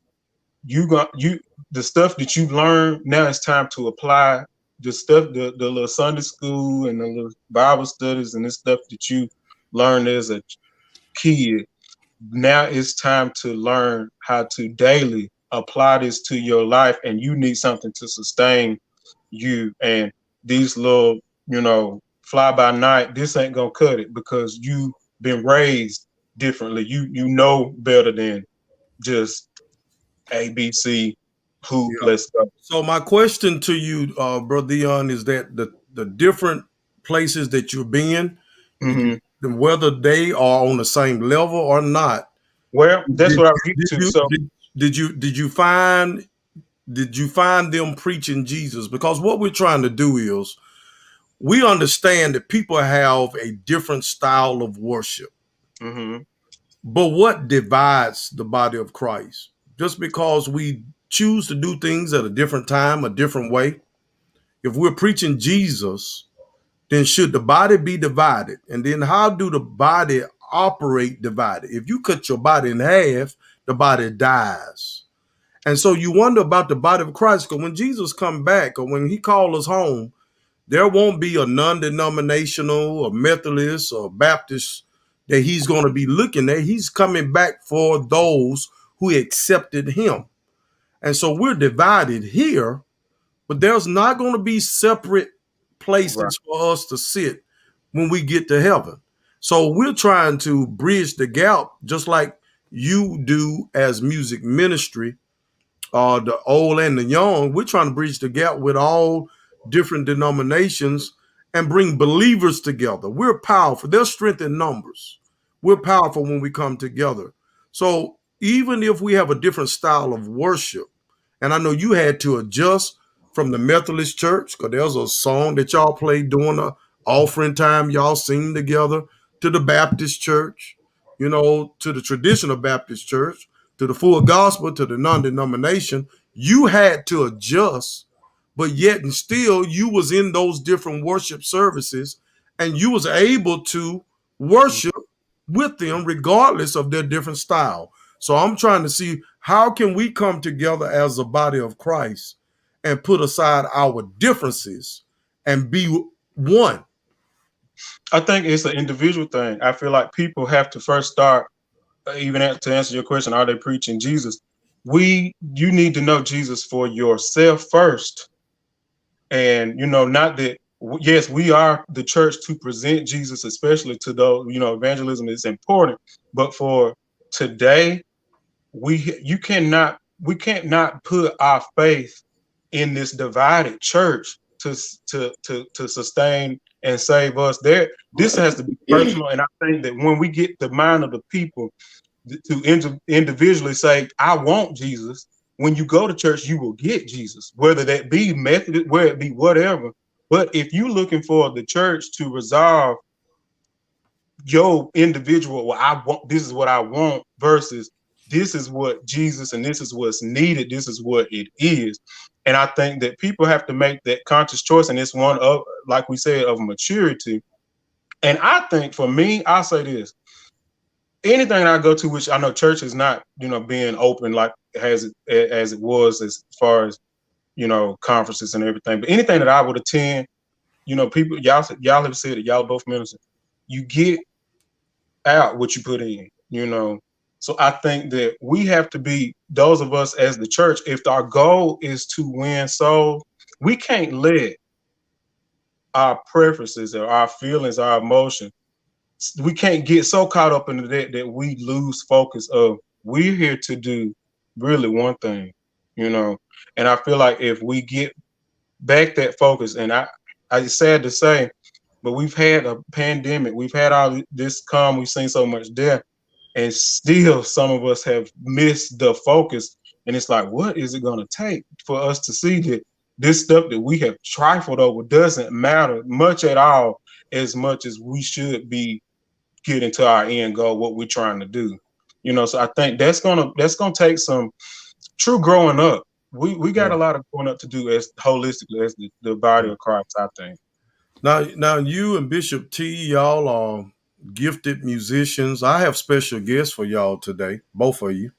the stuff that you learned, now it's time to apply the stuff, the little Sunday school and the little Bible studies and this stuff that you learned as a kid. Now it's time to learn how to daily apply this to your life, and you need something to sustain you. And these little, fly by night, this ain't gonna cut it, because you've been raised differently. You know better than just ABC hoop, Yeah. let's go. So my question to you, Brother Deon, is that the different places that you've been, did Hmm. whether they are on the same level or not, Well, that's did what I you get did to. you So, did, did you find them preaching Jesus? Because what we're trying to do is we understand that people have a different style of worship. hmm But what divides the body of Christ? Just because we choose to do things at a different time, a different way. If we're preaching Jesus, then should the body be divided? And then how do the body operate divided? If you cut your body in half, the body dies. And so you wonder about the body of Christ, because when Jesus come back or when he calls us home, there won't be a non-denominational or Methodist or Baptist that he's going to be looking at. He's coming back for those who accepted him. And so we're divided here, but there's not going to be separate right, places for us to sit when we get to heaven. So we're trying to bridge the gap, just like you do as music ministry, the old and the young. We're trying to bridge the gap with all different denominations and bring believers together. We're powerful. There's strength in numbers. We're powerful when we come together. So even if we have a different style of worship, and I know you had to adjust from the Methodist church, because there's a song that y'all played during the offering time, y'all sing together, to the Baptist church, to the traditional Baptist church, to the full gospel, to the non-denomination. You had to adjust, but yet and still you was in those different worship services and you was able to worship with them regardless of their different style. So I'm trying to see how can we come together as a body of Christ and put aside our differences and be one. I think it's an individual thing. I feel like people have to first start, to answer your question, are they preaching Jesus? You need to know Jesus for yourself first. And, not that, yes, we are the church to present Jesus, especially to those, evangelism is important. But for today, we can't not put our faith in this divided church to sustain and save us. This has to be personal, and I think that when we get the mind of the people to individually say, I want Jesus. When you go to church, you will get Jesus, whether that be Methodist, whether it be whatever. But if you're looking for the church to resolve your individual, well, I want, this is what I want, versus this is what Jesus and this is what's needed, this is what it is. And I think that people have to make that conscious choice, and it's one of, like we said, of maturity. And I think for me, I'll say this: anything I go to, which I know church is not, being open like as it was as far as conferences and everything, but anything that I would attend, people, y'all have said it, y'all both ministers, you get out what you put in. So I think that we have to be, those of us as the church, if our goal is to win souls, we can't let our preferences or our feelings, our emotions, we can't get so caught up into that we lose focus of, we're here to do really one thing, you know. And I feel like if we get back that focus, and I it's sad to say, but we've had a pandemic, we've had all this come, we've seen so much death, and still some of us have missed the focus. And it's like, what is it going to take for us to see that this stuff that we have trifled over doesn't matter much at all, as much as we should be getting to our end goal, what we're trying to do. So I think that's gonna take some true growing up. We got Yeah. a lot of growing up to do as holistically as the body of Christ, I think. Now you and Bishop T, y'all are gifted musicians. I have special guests for y'all today, both of you.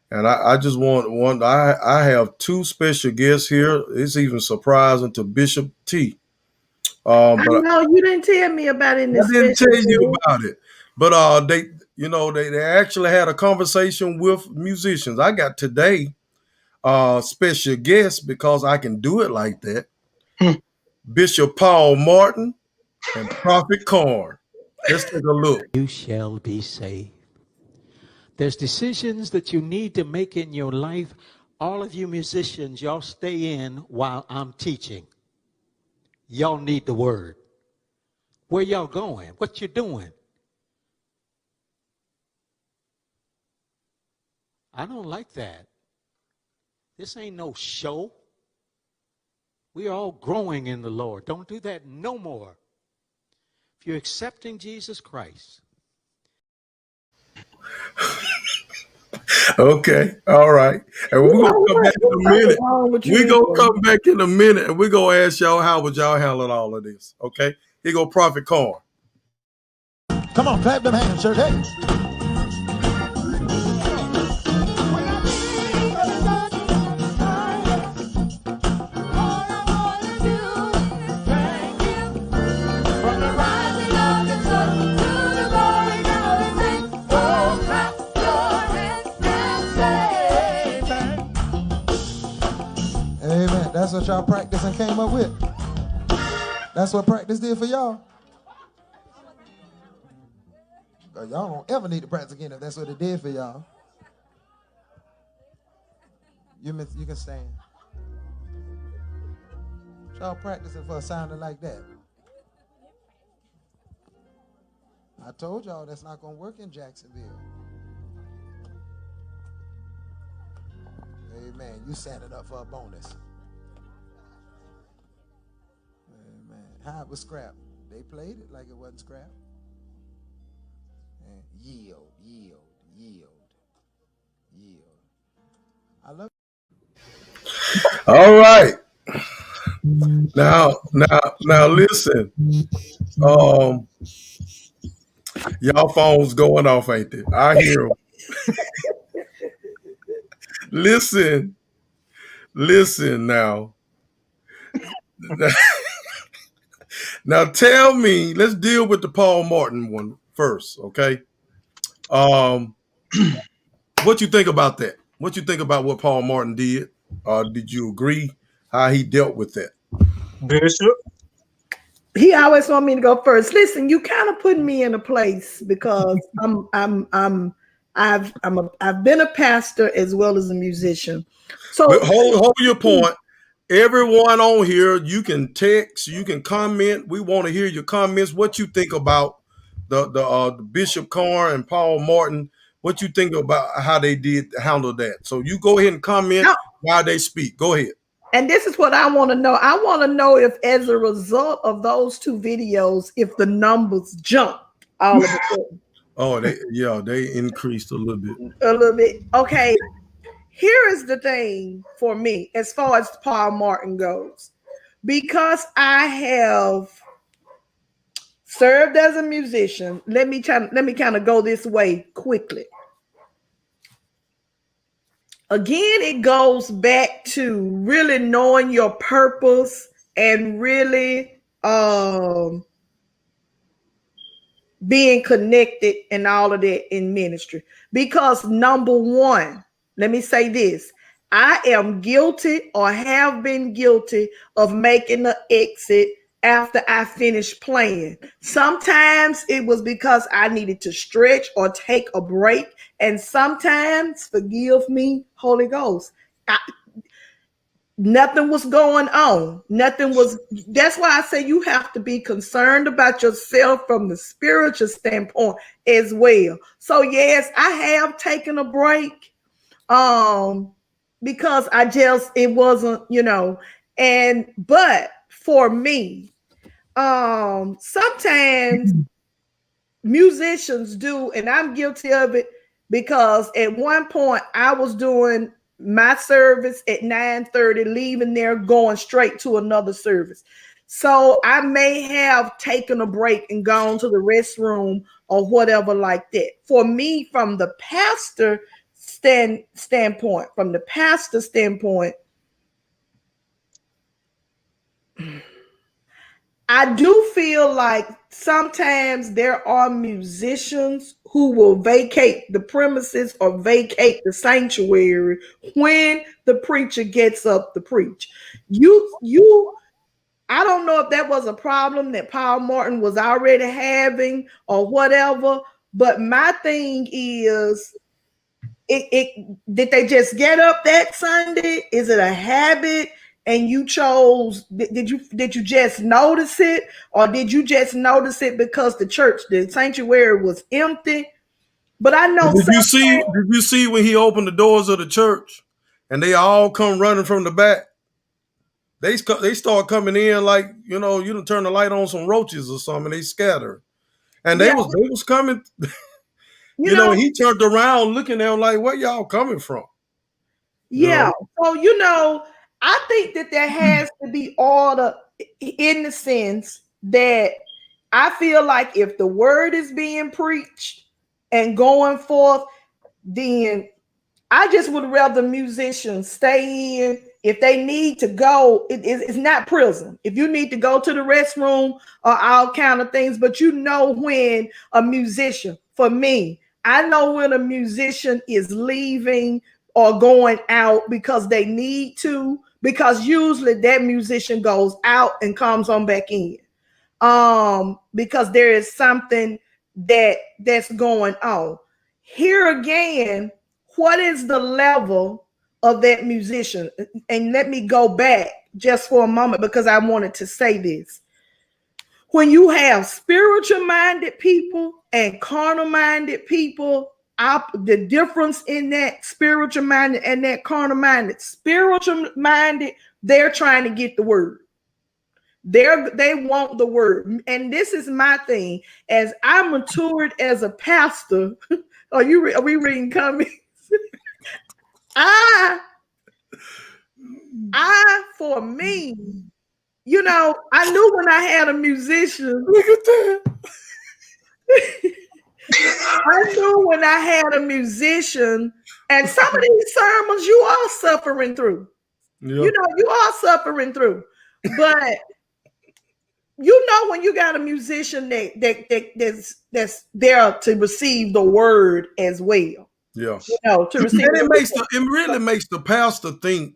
And I just want one. I have two special guests here. It's even surprising to Bishop T. I But know you didn't tell me about any I didn't special tell you guest. about it. But they actually had a conversation with musicians. I got today special guests because I can do it like that. Bishop Paul Martin and Prophet Korn. Let's take a look. You shall be saved. There's decisions that you need to make in your life All of you musicians, y'all stay in while I'm teaching. Y'all need the word. Where y'all going? What you doing? I don't like that. This ain't no show. We are all growing in the Lord. Don't do that no more. If you're accepting Jesus Christ. Okay, all right. And we're gonna come back in a minute. We're gonna come back in a minute and we're gonna ask y'all how would y'all handle all of this. Okay. Here go Prophet Corn. Come on, clap them hands, church. Hey. Amen. That's what y'all practiced and came up with. That's what practice did for y'all. Y'all don't ever need to practice again if that's what it did for y'all. You can stand. Y'all practicing for a sounding like that. I told y'all that's not going to work in Jacksonville. Amen. You standing up for a bonus. Amen. How it was scrap. They played it like it wasn't scrap. And yield, yield, yield, yield. I love it. All right. Now listen. Y'all phones going off, ain't they? I hear them. Listen now. Now tell me, let's deal with the Paul Martin one first, okay? What you think about that? What you think about what Paul Martin did? Did you agree how he dealt with that? Bishop. He always want me to go first. Listen, you kind of put me in a place because I've been a pastor as well as a musician. So But hold your point. Everyone on here, you can text, you can comment. We want to hear your comments. What you think about the Bishop Carr and Paul Martin? What you think about how they did handle that? So you go ahead and comment while they speak. Go ahead. And this is what I want to know. I want to know if, as a result of those two videos, if the numbers jumped all of a sudden. Oh, they increased a little bit. A little bit. Okay. Here is the thing for me as far as Paul Martin goes. Because I have served as a musician, let me kind of go this way quickly. Again, it goes back to really knowing your purpose and really being connected and all of that in ministry. Because number one, let me say this. I am guilty or have been guilty of making an exit after I finished playing. Sometimes it was because I needed to stretch or take a break. And sometimes, forgive me, Holy Ghost, nothing was going on. That's why I say you have to be concerned about yourself from the spiritual standpoint as well. So yes, I have taken a break. Because it wasn't, but for me, sometimes musicians do, and I'm guilty of it, because at one point I was doing my service at 9:30, leaving there, going straight to another service. So I may have taken a break and gone to the restroom or whatever like that. For me, from the pastor standpoint, I do feel like sometimes there are musicians who will vacate the premises or vacate the sanctuary when the preacher gets up to preach. I don't know if that was a problem that Paul Martin was already having or whatever, but my thing is, Did they just get up that Sunday? Is it a habit? And you chose? Did you just notice it, or did you just notice it because the sanctuary was empty? But I know Did you see? sometimes, Did you see when he opened the doors of the church, and they all come running from the back? They start coming in like, you done turn the light on some roaches or something. They scatter, and they yeah, was coming. you know, And he turned around looking at them like, where y'all coming from? yeah. So I think that there has to be order in the sense that I feel like if the word is being preached and going forth, then I just would rather musicians stay in. If they need to go, it's not prison. If you need to go to the restroom or all kind of things, but when a musician, for me, I know when a musician is leaving or going out because they need to, because usually that musician goes out and comes on back in. Because there is something that's going on. Here again, what is the level of that musician? And let me go back just for a moment because I wanted to say this. When you have spiritual minded people and carnal minded people, the difference in that spiritual minded and that carnal minded, spiritual minded, they're trying to get the word. They want the word. And this is my thing. As I matured as a pastor, are we reading comments? For me, I knew when I had a musician. Look at that. I knew when I had a musician, and some of these sermons you are suffering through. Yeah. You are suffering through. But when you got a musician that's there to receive the word as well. Yeah. To receive it really makes the pastor think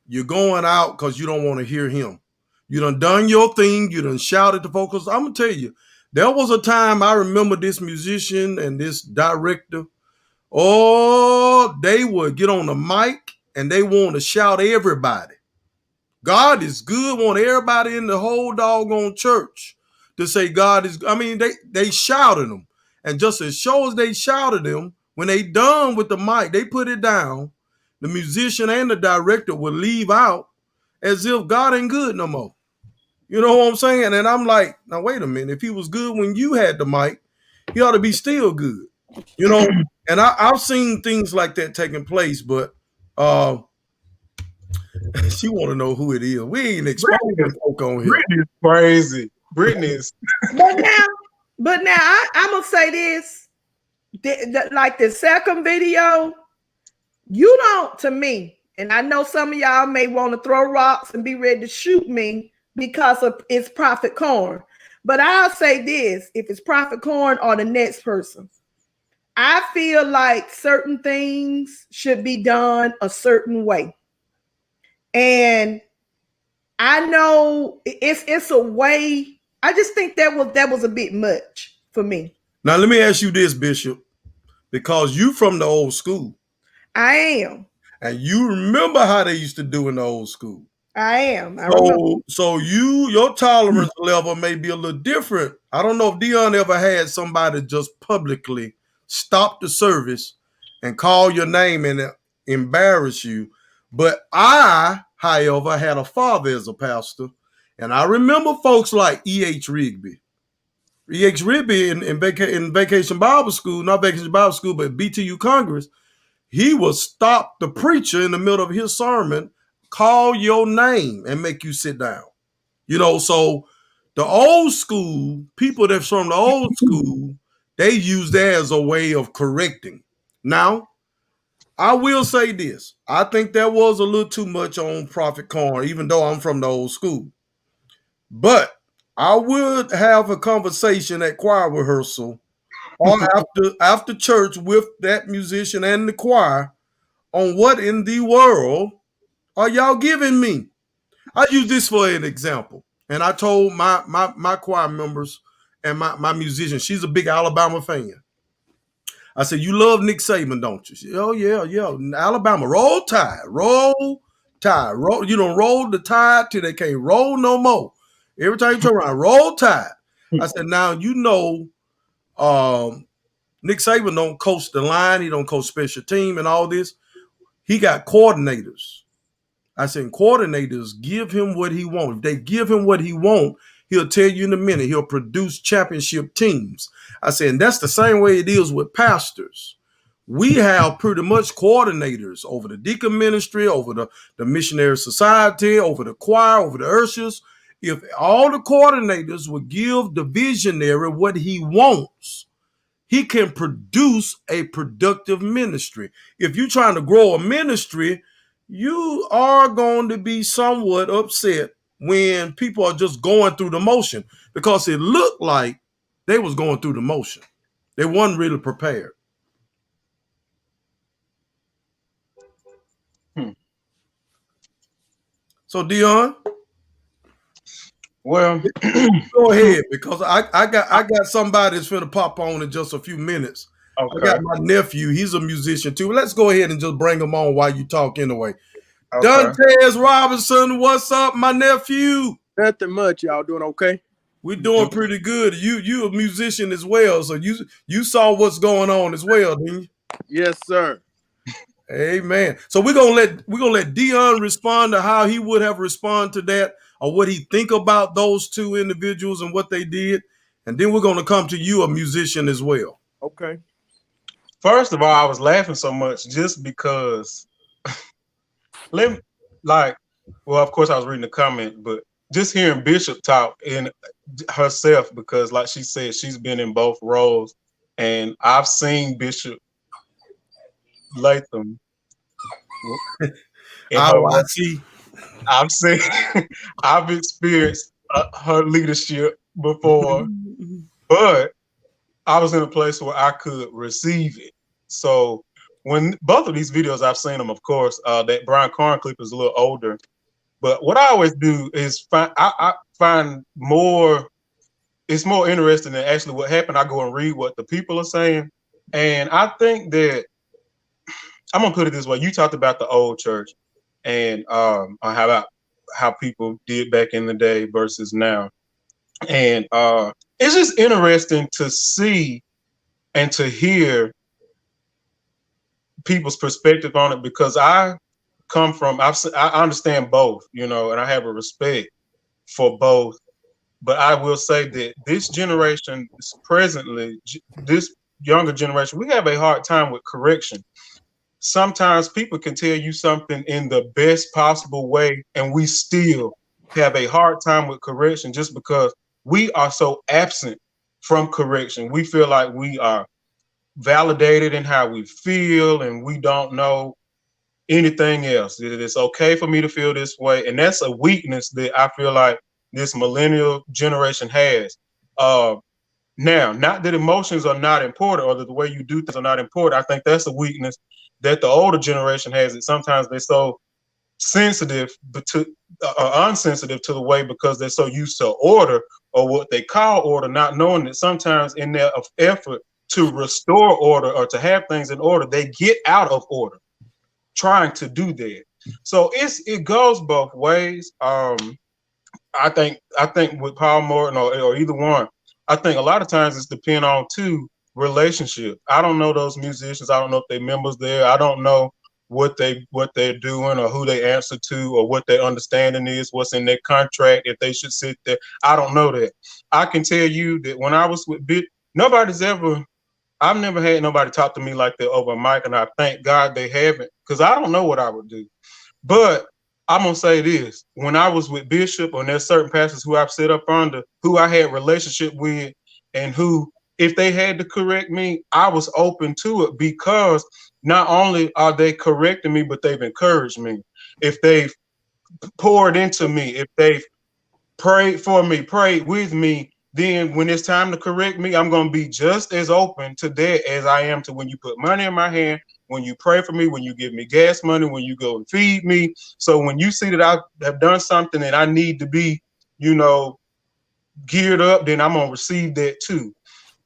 you're going out because you don't want to hear him. You done your thing. You done shouted to folks. I'm gonna tell you, there was a time I remember this musician and this director. Oh, they would get on the mic and they want to shout everybody. God is good. Want everybody in the whole doggone church to say God is. I mean, they shouted them, and just as sure as they shouted them, when they done with the mic, they put it down. The musician and the director would leave out as if God ain't good no more. You know what I'm saying? And I'm like, now wait a minute. If he was good when you had the mic, he ought to be still good. And I've seen things like that taking place, but she want to know who it is. We ain't exposing folk on here. Brittany's crazy. Brittany's. But now I'm gonna say this: like the second video, you don't, to me, and I know some of y'all may want to throw rocks and be ready to shoot me because it's Prophet Corn. But I'll say this: if it's Prophet Corn or the next person, I feel like certain things should be done a certain way. And I know it's a way. I just think that was a bit much for me. Now let me ask you this, Bishop, because you from the old school. I am. And you remember how they used to do in the old school. I am. So your tolerance level may be a little different. I don't know if Deon ever had somebody just publicly stop the service and call your name and embarrass you. But I, however, had a father as a pastor, and I remember folks like E.H. Rigby. E.H. Rigby in Vacation Bible School, not Vacation Bible School, but BTU Congress, he would stop the preacher in the middle of his sermon, call your name, and make you sit down. So the old school, people that's from the old school, they use that as a way of correcting. Now, I will say this. I think there was a little too much on Prophet Corn, even though I'm from the old school. But I would have a conversation at choir rehearsal or after church with that musician and the choir on what in the world are y'all giving me? I use this for an example. And I told my choir members and my musician, she's a big Alabama fan. I said, you love Nick Saban, don't you? She said, oh, yeah, yeah. Alabama, roll tide, roll tide. Roll, you don't roll the tide till they can't roll no more. Every time you turn around, roll tide. I said, now, you know, Nick Saban don't coach the line. He don't coach special team and all this. He got coordinators. I said, coordinators give him what he wants. If they give him what he wants, he'll tell you in a minute. He'll produce championship teams. I said, and that's the same way it is with pastors. We have pretty much coordinators over the deacon ministry, over the missionary society, over the choir, over the ushers. If all the coordinators would give the visionary what he wants, he can produce a productive ministry. If you're trying to grow a ministry, you are going to be somewhat upset when people are just going through the motion, because it looked like they was going through the motion. They weren't really prepared. So Deon, Well, go ahead, because I got somebody that's finna pop on in just a few minutes. okay. I got my nephew. He's a musician too. Let's go ahead and just bring him on while you talk anyway. Okay. Dantez Robinson, what's up, my nephew? Nothing much. Y'all doing okay? We're doing pretty good. You a musician as well, so you saw what's going on as well, didn't you? Yes, sir. Amen. So we're gonna let Deon respond to how he would have responded to that, or what he think about those two individuals and what they did, and then we're gonna come to you, a musician as well. Okay. First of all, I was laughing so much just because well, of course I was reading the comment, but just hearing Bishop talk in herself, because like she said, she's been in both roles, and I've seen Bishop Latham. I see. I've experienced her leadership before, but I was in a place where I could receive it. So when both of these videos, I've seen them, of course. That Brian Carn clip is a little older, but what I always do is I find more. It's more interesting than actually what happened. I go and read what the people are saying, and I think that I'm gonna put it this way: you talked about the old church and how people did back in the day versus now, and it's just interesting to see and to hear people's perspective on it, because I understand both, you know, and I have a respect for both. But I will say that this generation, presently, this younger generation, we have a hard time with correction. Sometimes people can tell you something in the best possible way, and we still have a hard time with correction just because we are so absent from correction. We feel like we are validated in how we feel, and we don't know anything else. It's okay for me to feel this way, and that's a weakness that I feel like this millennial generation has. Now, not that emotions are not important or that the way you do things are not important. I think that's a weakness that the older generation has. That sometimes they're so sensitive to unsensitive to the way, because they're so used to order, or what they call order, not knowing that sometimes in their effort to restore order or to have things in order, they get out of order trying to do that. So it goes both ways. I think with Paul Morton or either one, I think a lot of times it's depend on two relationship. I don't know those musicians. I don't know if they're members there. I don't know what they're doing or who they answer to or what their understanding is, what's in their contract, if they should sit there. I don't know that. I can tell you that when I was with I've never had nobody talk to me like that over a mic, and I thank God they haven't, because I don't know what I would do. But I'm gonna say this: when I was with Bishop, and there's certain pastors who I've set up under, who I had relationship with, and who, if they had to correct me, I was open to it, because not only are they correcting me, but they've encouraged me. If they've poured into me, if they've prayed for me, prayed with me, then when it's time to correct me, I'm going to be just as open to that as I am to when you put money in my hand, when you pray for me, when you give me gas money, when you go and feed me. So when you see that I have done something that I need to be, geared up, then I'm going to receive that too.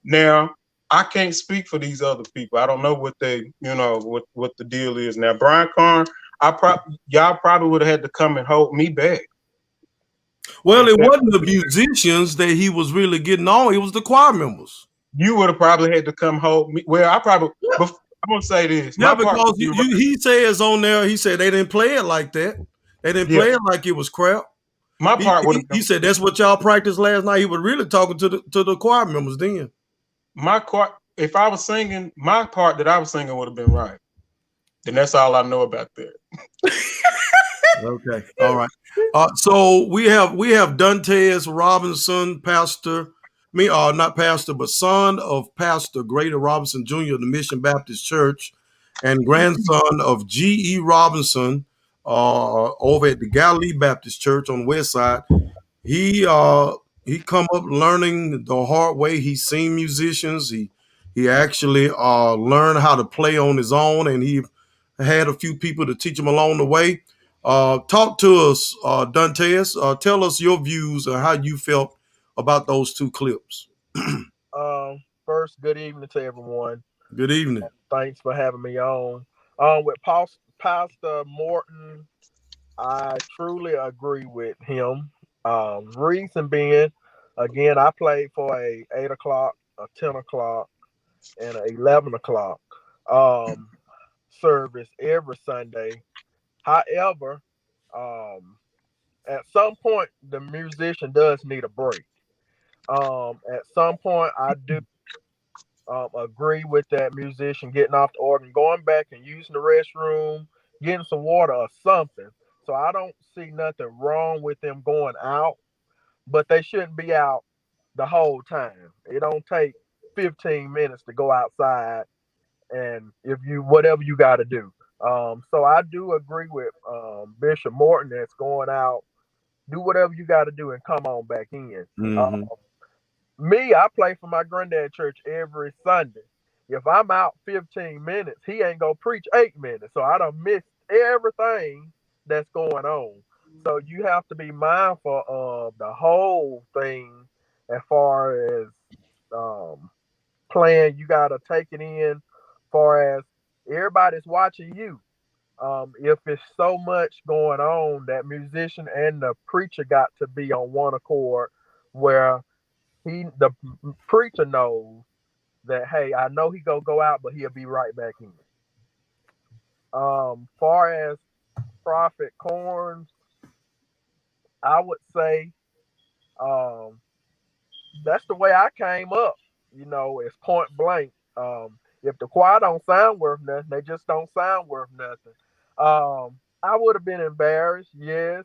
Now, I can't speak for these other people. I don't know what they, what the deal is now. Brian Carn, y'all probably would have had to come and hold me back. Well, If it that, wasn't the musicians that he was really getting on. It was the choir members. you would have probably had to come hold me. Well, I'm gonna say this. Yeah, My part because would be right. he says on there, he said they didn't play it like that. They didn't Yeah, play it like it was crap. my He, part would he, have he been said that's what y'all practiced last night. He was really talking to the choir members then. my part. If I was singing, my part that I was singing would have been right. And that's all I know about that. Okay, all right. So we have Dantez Robinson, pastor. Not pastor, but son of Pastor Grady Robinson Jr. of the Mission Baptist Church, and grandson of G.E. Robinson, over at the Galilee Baptist Church on the west side. He come up learning the hard way. He's seen musicians. He actually learned how to play on his own, and he had a few people to teach him along the way. Talk to us, Dantez. Tell us your views and how you felt about those two clips. First, good evening to everyone. Good evening. Thanks for having me on. With Pastor Morton, I truly agree with him. Reason being, again, I played for a 8 o'clock, a 10 o'clock, and a 11 o'clock service every Sunday. However, at some point, the musician does need a break. At some point, I do agree with that musician getting off the organ, going back and using the restroom, getting some water or something. So I don't see nothing wrong with them going out, but they shouldn't be out the whole time. It don't take 15 minutes to go outside and if you whatever you got to do. So I do agree with Bishop Morton that's going out. Do whatever you got to do and come on back in. Mm-hmm. Me, I play for my granddad church every Sunday. If I'm out 15 minutes, he ain't gonna preach 8 minutes. So I done missed everything that's going on. So you have to be mindful of the whole thing as far as playing. You gotta take it in far as everybody's watching you. If it's so much going on, that musician and the preacher got to be on one accord where the preacher knows that, hey, I know he gonna go out, but he'll be right back in. Far as Prophet Corns, I would say that's the way I came up. It's point blank. If the choir don't sound worth nothing, they just don't sound worth nothing. I would have been embarrassed, yes,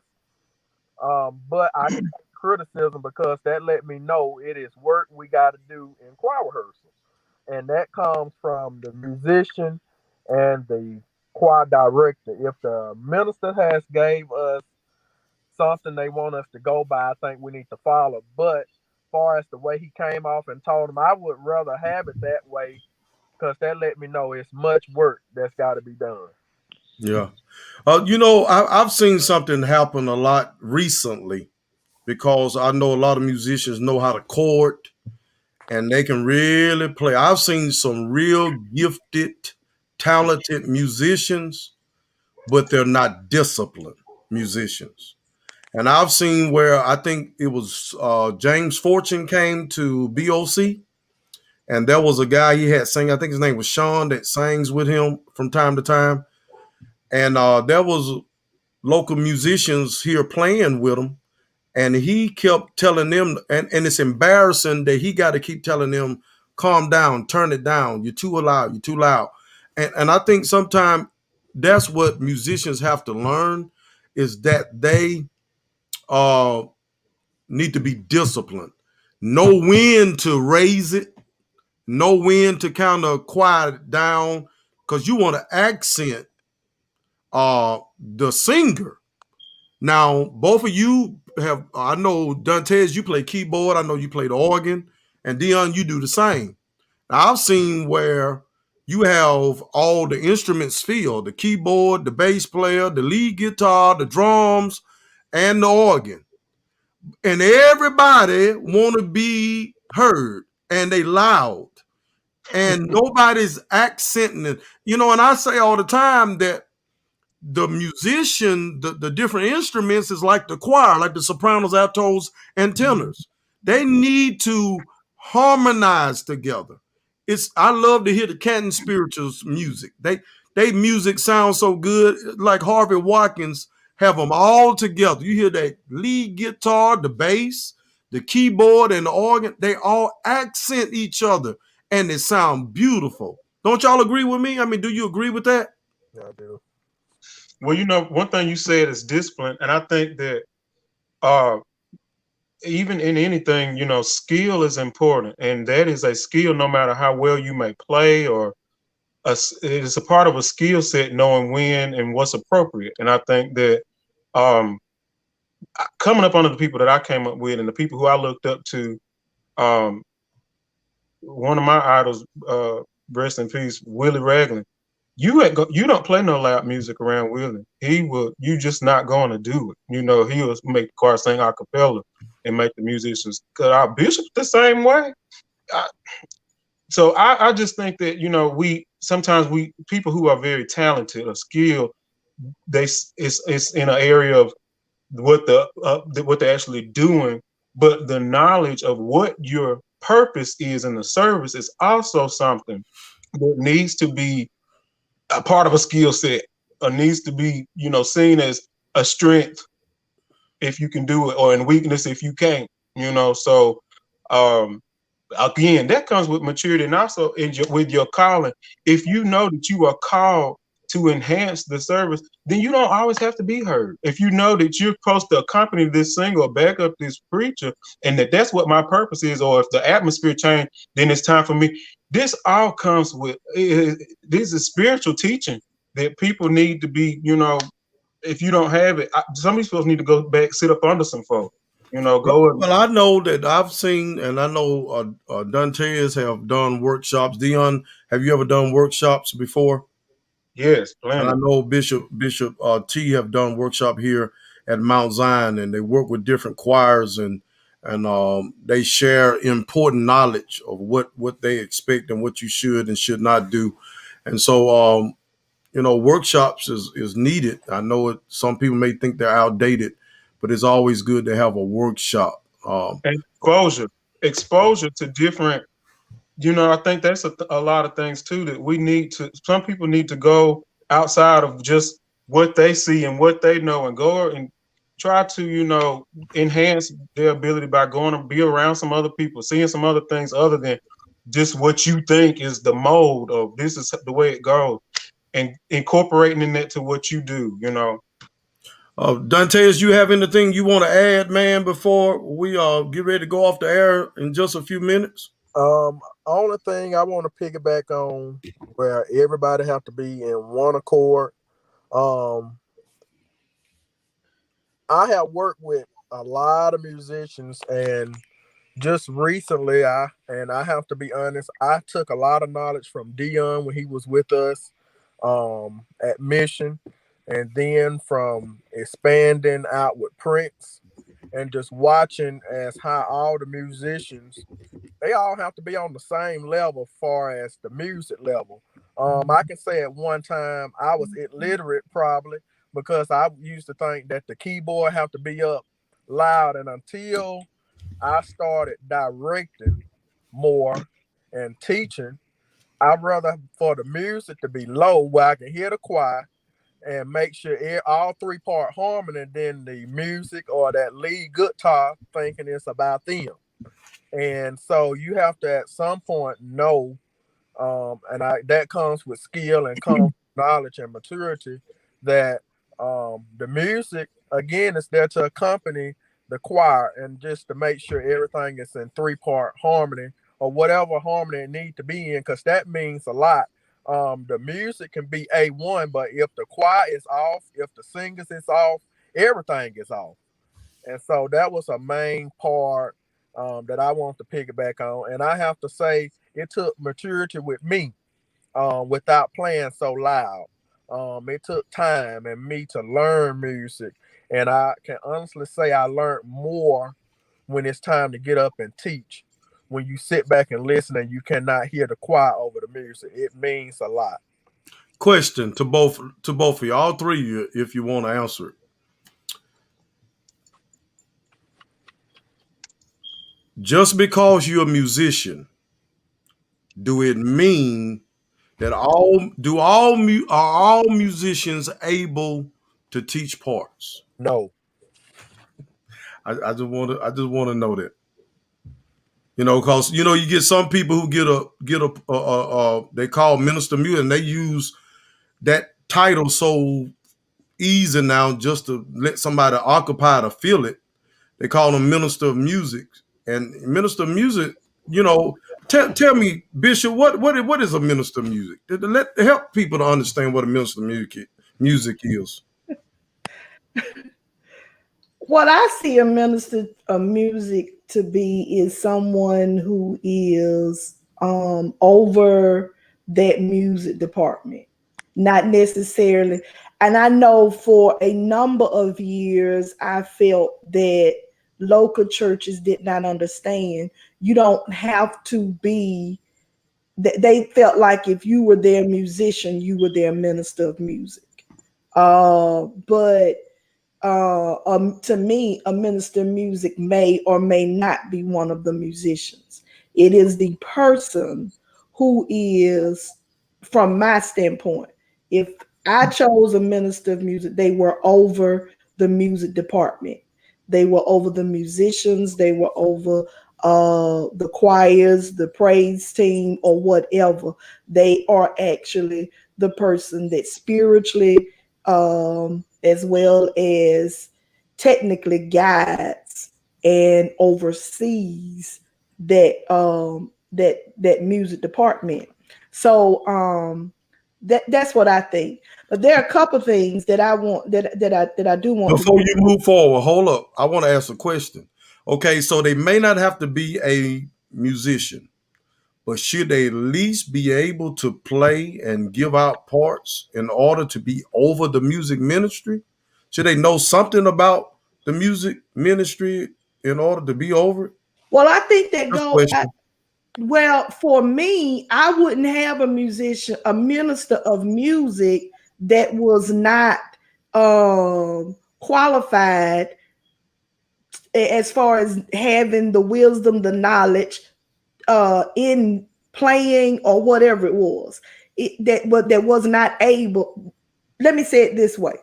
but I can take criticism because that let me know it is work we got to do in choir rehearsal, and that comes from the musician and the choir director. If the minister has gave us something they want us to go by, I think we need to follow. But as far as the way he came off and told them, I would rather have it that way because that let me know it's much work that's got to be done. Yeah. I've seen something happen a lot recently because I know a lot of musicians know how to chord and they can really play. I've seen some real gifted, talented musicians, but they're not disciplined musicians. And I've seen where I think it was James Fortune came to BOC, and there was a guy he had sing. I think his name was Sean that sings with him from time to time. And there was local musicians here playing with him, and he kept telling them, and it's embarrassing that he got to keep telling them, calm down, turn it down, you're too loud, you're too loud. And I think sometimes that's what musicians have to learn is that they need to be disciplined, know when to raise it, know when to kind of quiet it down, because you want to accent the singer. Now, both of you have, I know, Dantez, you play keyboard. I know you play the organ. And Deon, you do the same. Now, I've seen where you have all the instruments filled, the keyboard, the bass player, the lead guitar, the drums, and the organ. And everybody want to be heard, and they loud. and nobody's accenting it. You know, and I say all the time that the musician, the different instruments is like the choir, like the sopranos, altos, and tenors. They need to harmonize together. I love to hear the Canton Spirituals music. They music sounds so good. Like Harvey Watkins have them all together. You hear that lead guitar, the bass, the keyboard, and the organ. They all accent each other, and they sound beautiful. Don't y'all agree with me? I mean, do you agree with that? Yeah, I do. Well, one thing you said is discipline, and I think that even in anything, skill is important, and that is a skill no matter how well you may play, or it is a part of a skill set, knowing when and what's appropriate. And I think that coming up under the people that I came up with and the people who I looked up to, one of my idols, rest in peace, Willie Ragland. You don't play no loud music around Willie. You just not going to do it. He will make the choir sing a cappella and make the musicians cut out. Bishop the same way. So I just think that sometimes people who are very talented or skilled, it's in an area of what they're actually doing, but the knowledge of what your purpose is in the service is also something that needs to be a part of a skill set, or needs to be seen as a strength if you can do it, or in weakness if you can't. So again, that comes with maturity, and also with your calling. If you know that you are called to enhance the service, then you don't always have to be heard. If you know that you're supposed to accompany this singer or back up this preacher, and that's what my purpose is, or if the atmosphere changed, then it's time for me. This all comes with, this is spiritual teaching that people need to be, if you don't have it, some of these folks need to go back, sit up under some folks. Well, I know that I've seen, and I know Dantez have done workshops. Deon, have you ever done workshops before? Yes, And I plenty. know Bishop T have done workshop here at Mount Zion, and they work with different choirs, and they share important knowledge of what they expect and what you should and should not do. And so, workshops is needed. I know some people may think they're outdated, but it's always good to have a workshop. Exposure to different. I think that's a lot of things too that some people need to go outside of just what they see and what they know, and go and try to, enhance their ability by going to be around some other people, seeing some other things other than just what you think is the mold of this is the way it goes, and incorporating in that to what you do. Dantez, you have anything you want to add, man, before we get ready to go off the air in just a few minutes? Only thing I want to piggyback on, where everybody have to be in one accord. I have worked with a lot of musicians, and just recently, I have to be honest, I took a lot of knowledge from Deon when he was with us at Mission, and then from expanding out with Prince, and just watching as how all the musicians, they all have to be on the same level far as the music level. I can say at one time I was illiterate probably, because I used to think that the keyboard have to be up loud, and until I started directing more and teaching, I'd rather for the music to be low where I can hear the choir and make sure all 3-part harmony, and then the music or that lead guitar thinking it's about them. And so you have to at some point know, that comes with skill and comes with knowledge and maturity, that the music again is there to accompany the choir, and just to make sure everything is in 3-part harmony, or whatever harmony it needs to be in, because that means a lot. The music can be A1, but if the choir is off, if the singers is off, everything is off. And so that was a main part that I want to piggyback on. And I have to say, it took maturity with me without playing so loud. It took time and me to learn music. And I can honestly say I learned more when it's time to get up and teach. when you sit back and listen and you cannot hear the choir over the music. It means a lot. Question to both of you, all three of you, if you want to answer it. Just because you're a musician, do it mean that are all musicians able to teach parts? No. I just want to know that. Because you get some people who get a they call minister music, and they use that title so easy now just to let somebody occupy to feel it. They call them minister of music, and minister of music. Tell me, Bishop, what is a minister of music? Help people to understand what a minister of music is. What I see a minister of music to be is someone who is over that music department, not necessarily. And I know for a number of years, I felt that local churches did not understand. You don't have to be. They felt like if you were their musician, you were their minister of music. But to me, a minister of music may or may not be one of the musicians. It is the person who is, from my standpoint, if I chose a minister of music, they were over the music department. They were over the musicians. They were over the choirs, the praise team, or whatever. They are actually the person that spiritually, as well as technically guides and oversees that music department. So that's what I think. But there are a couple things that I want that I do want Before to. you move forward, hold up. I want to ask a question. Okay, so they may not have to be a musician, but should they at least be able to play and give out parts in order to be over the music ministry? Should they know something about the music ministry in order to be over it? Well, I think that That's a question. well, for me, I wouldn't have a musician, a minister of music that was not qualified as far as having the wisdom, the knowledge in playing or whatever it was. That was not able. Let me say it this way.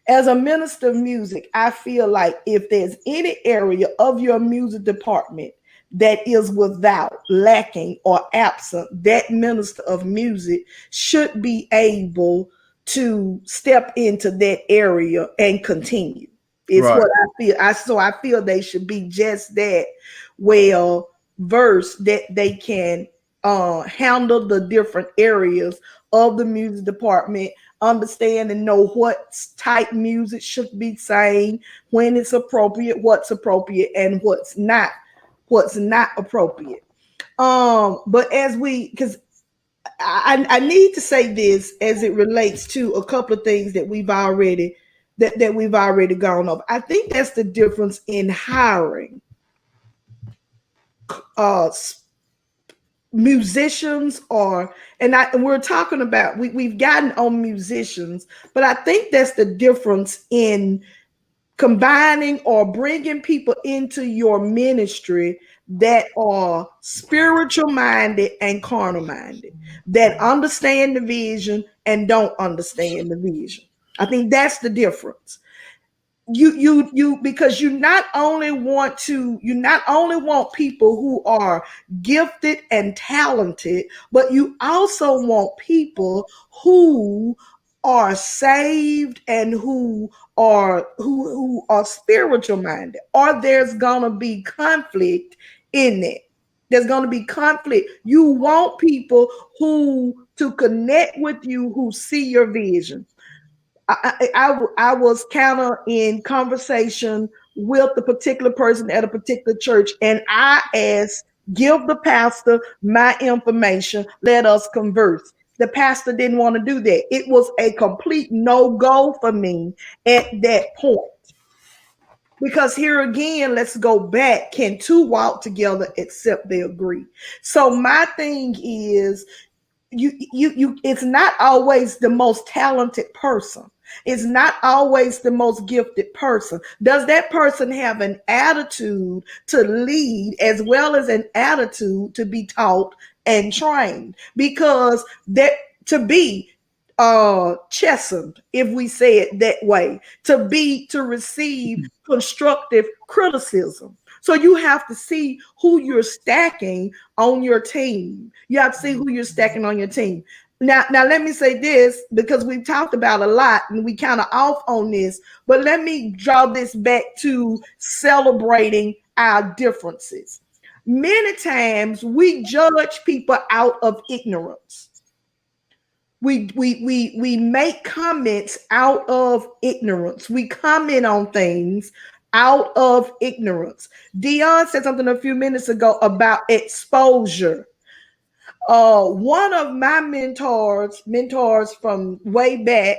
As a minister of music, I feel like if there's any area of your music department that is without, lacking, or absent, that minister of music should be able to step into that area and continue. It's Right. what I feel. I feel they should be just that well versed that they can handle the different areas of the music department, understand and know what type music should be sang, when it's appropriate, and what's not appropriate. But because I need to say this as it relates to a couple of things that we've already gone over. I think that's the difference in hiring uh musicians and we're talking about we've gotten on musicians, but I think that's the difference in combining or bringing people into your ministry that are spiritual minded and carnal minded, that understand the vision and don't understand the vision. I think that's the difference. You because you not only want people who are gifted and talented, but you also want people who are saved and who are spiritual minded, or there's gonna be conflict in it. There's going to be conflict. You want people who to connect with you, who see your vision. I was kind of in conversation with the particular person at a particular church, and I asked, give the pastor my information, let us converse. The pastor didn't want to do that. It was a complete no go for me at that point. Because here again, let's go back. Can two walk together except they agree? So my thing is, you it's not always the most talented person. It's not always the most gifted person. Does that person have an attitude to lead as well as an attitude to be taught and trained? Because that, to be chastened, if we say it that way, to receive constructive criticism. So you have to see who you're stacking on your team. You have to see who you're stacking on your team. Now let me say this, because we've talked about a lot and we kind of off on this, but let me draw this back to celebrating our differences. Many times we judge people out of ignorance. We make comments out of ignorance. We comment on things out of ignorance. Deon said something a few minutes ago about exposure. One of my mentors from way back,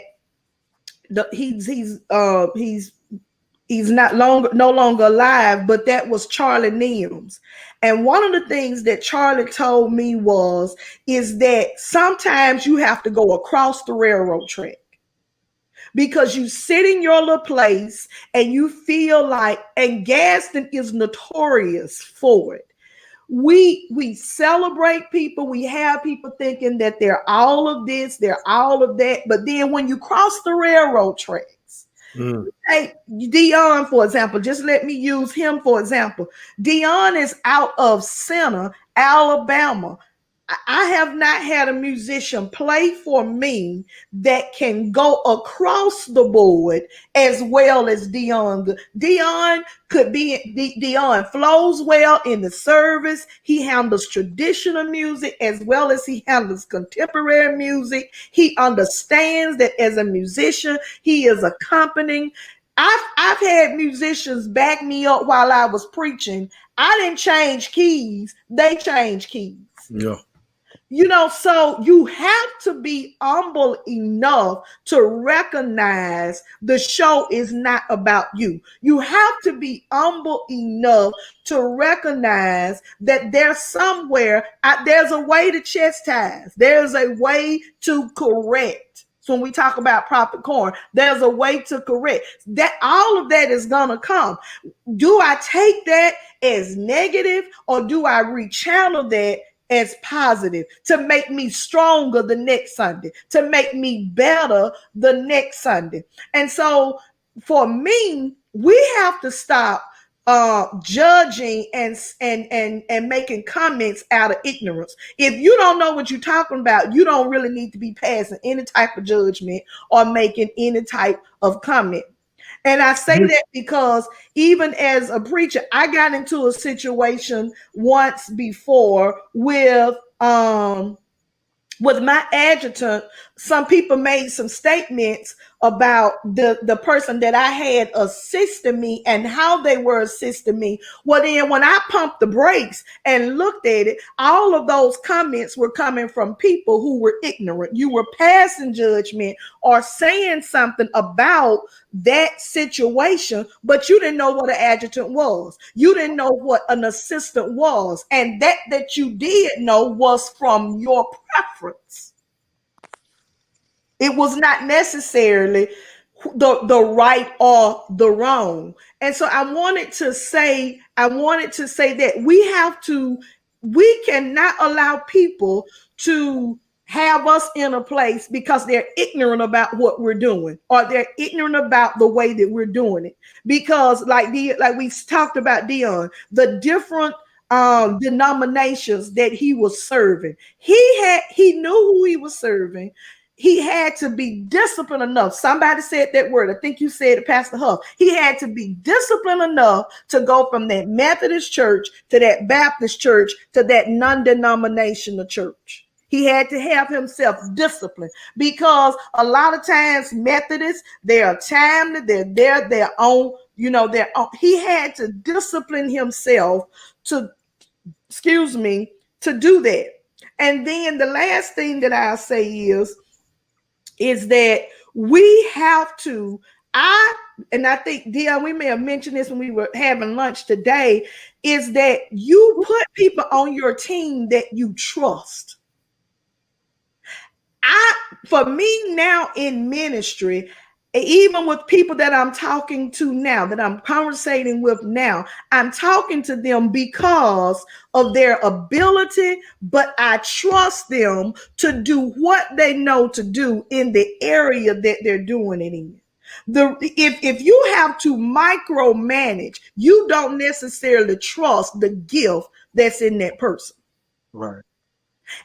he's no longer alive, but that was Charlie Nims. And one of the things that Charlie told me is that sometimes you have to go across the railroad track, because you sit in your little place and you feel like, and Gaston is notorious for it. We celebrate people. We have people thinking that they're all of this, they're all of that. But then when you cross the railroad tracks, Hey, Deon, for example, just let me use him for example. Deon is out of Center, Alabama. I have not had a musician play for me that can go across the board as well as Deon. Deon flows well in the service. He handles traditional music as well as he handles contemporary music. He understands that as a musician, he is accompanying. I've had musicians back me up while I was preaching. I didn't change keys, they changed keys. Yeah. So you have to be humble enough to recognize the show is not about you. You have to be humble enough to recognize that there's a way to chastise, there's a way to correct. So when we talk about Prophet Corn, there's a way to correct. That all of that is gonna come. Do I take that as negative, or do I rechannel that as positive to make me stronger the next Sunday, to make me better the next Sunday? And so for me, we have to stop judging and making comments out of ignorance. If you don't know what you're talking about, you don't really need to be passing any type of judgment or making any type of comment. And I say that because even as a preacher, I got into a situation once before with my adjutant. Some people made some statements about the person that I had assisting me and how they were assisting me. Well, then when I pumped the brakes and looked at it, all of those comments were coming from people who were ignorant. You were passing judgment or saying something about that situation, but you didn't know what an adjutant was. You didn't know what an assistant was. And that you did know was from your preference. It was not necessarily the right or the wrong. And so I wanted to say that we cannot allow people to have us in a place because they're ignorant about what we're doing, or they're ignorant about the way that we're doing it. Because like we talked about Deon, the different denominations that he was serving, he knew who he was serving. He had to be disciplined enough. Somebody said that word. I think you said it, Pastor Huff. He had to be disciplined enough to go from that Methodist church to that Baptist church to that non-denominational church. He had to have himself disciplined, because a lot of times Methodists, they are timely, they're their own, their own. He had to discipline himself to do that. And then the last thing that I'll say is that we have to, and I think Deon, we may have mentioned this when we were having lunch today, is that you put people on your team that you trust. For me now in ministry, even with people that I'm talking to now, that I'm conversating with now, I'm talking to them because of their ability, but I trust them to do what they know to do in the area that they're doing it in. If you have to micromanage, you don't necessarily trust the gift that's in that person. Right.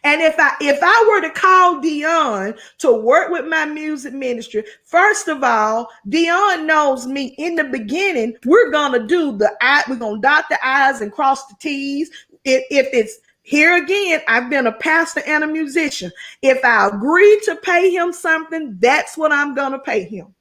And if I were to call Deon to work with my music ministry, first of all, Deon knows me in the beginning. We're gonna we're gonna dot the I's and cross the T's. If it's here again, I've been a pastor and a musician. If I agree to pay him something, that's what I'm gonna pay him.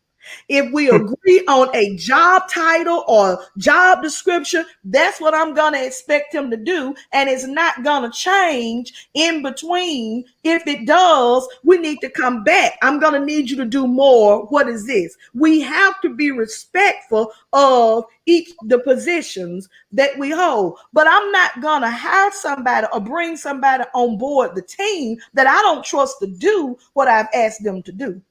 If we agree on a job title or job description, that's what I'm going to expect him to do. And it's not going to change in between. If it does, we need to come back. I'm going to need you to do more. What is this? We have to be respectful of the positions that we hold. But I'm not going to hire somebody or bring somebody on board the team that I don't trust to do what I've asked them to do.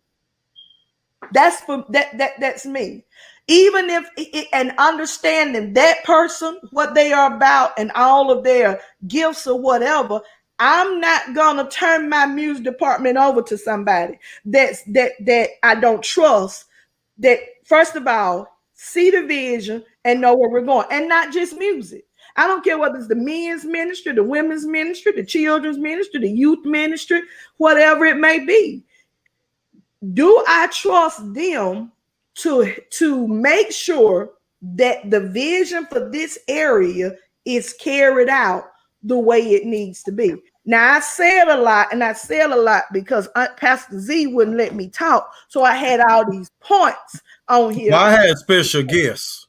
That's me. Even if and understanding that person, what they are about, and all of their gifts or whatever, I'm not gonna turn my music department over to somebody that I don't trust. That first of all, see the vision and know where we're going, and not just music. I don't care whether it's the men's ministry, the women's ministry, the children's ministry, the youth ministry, whatever it may be. Do I trust them to make sure that the vision for this area is carried out the way it needs to be? Now, I said a lot because Pastor Z wouldn't let me talk. So I had all these points on here. Well, I had special guests.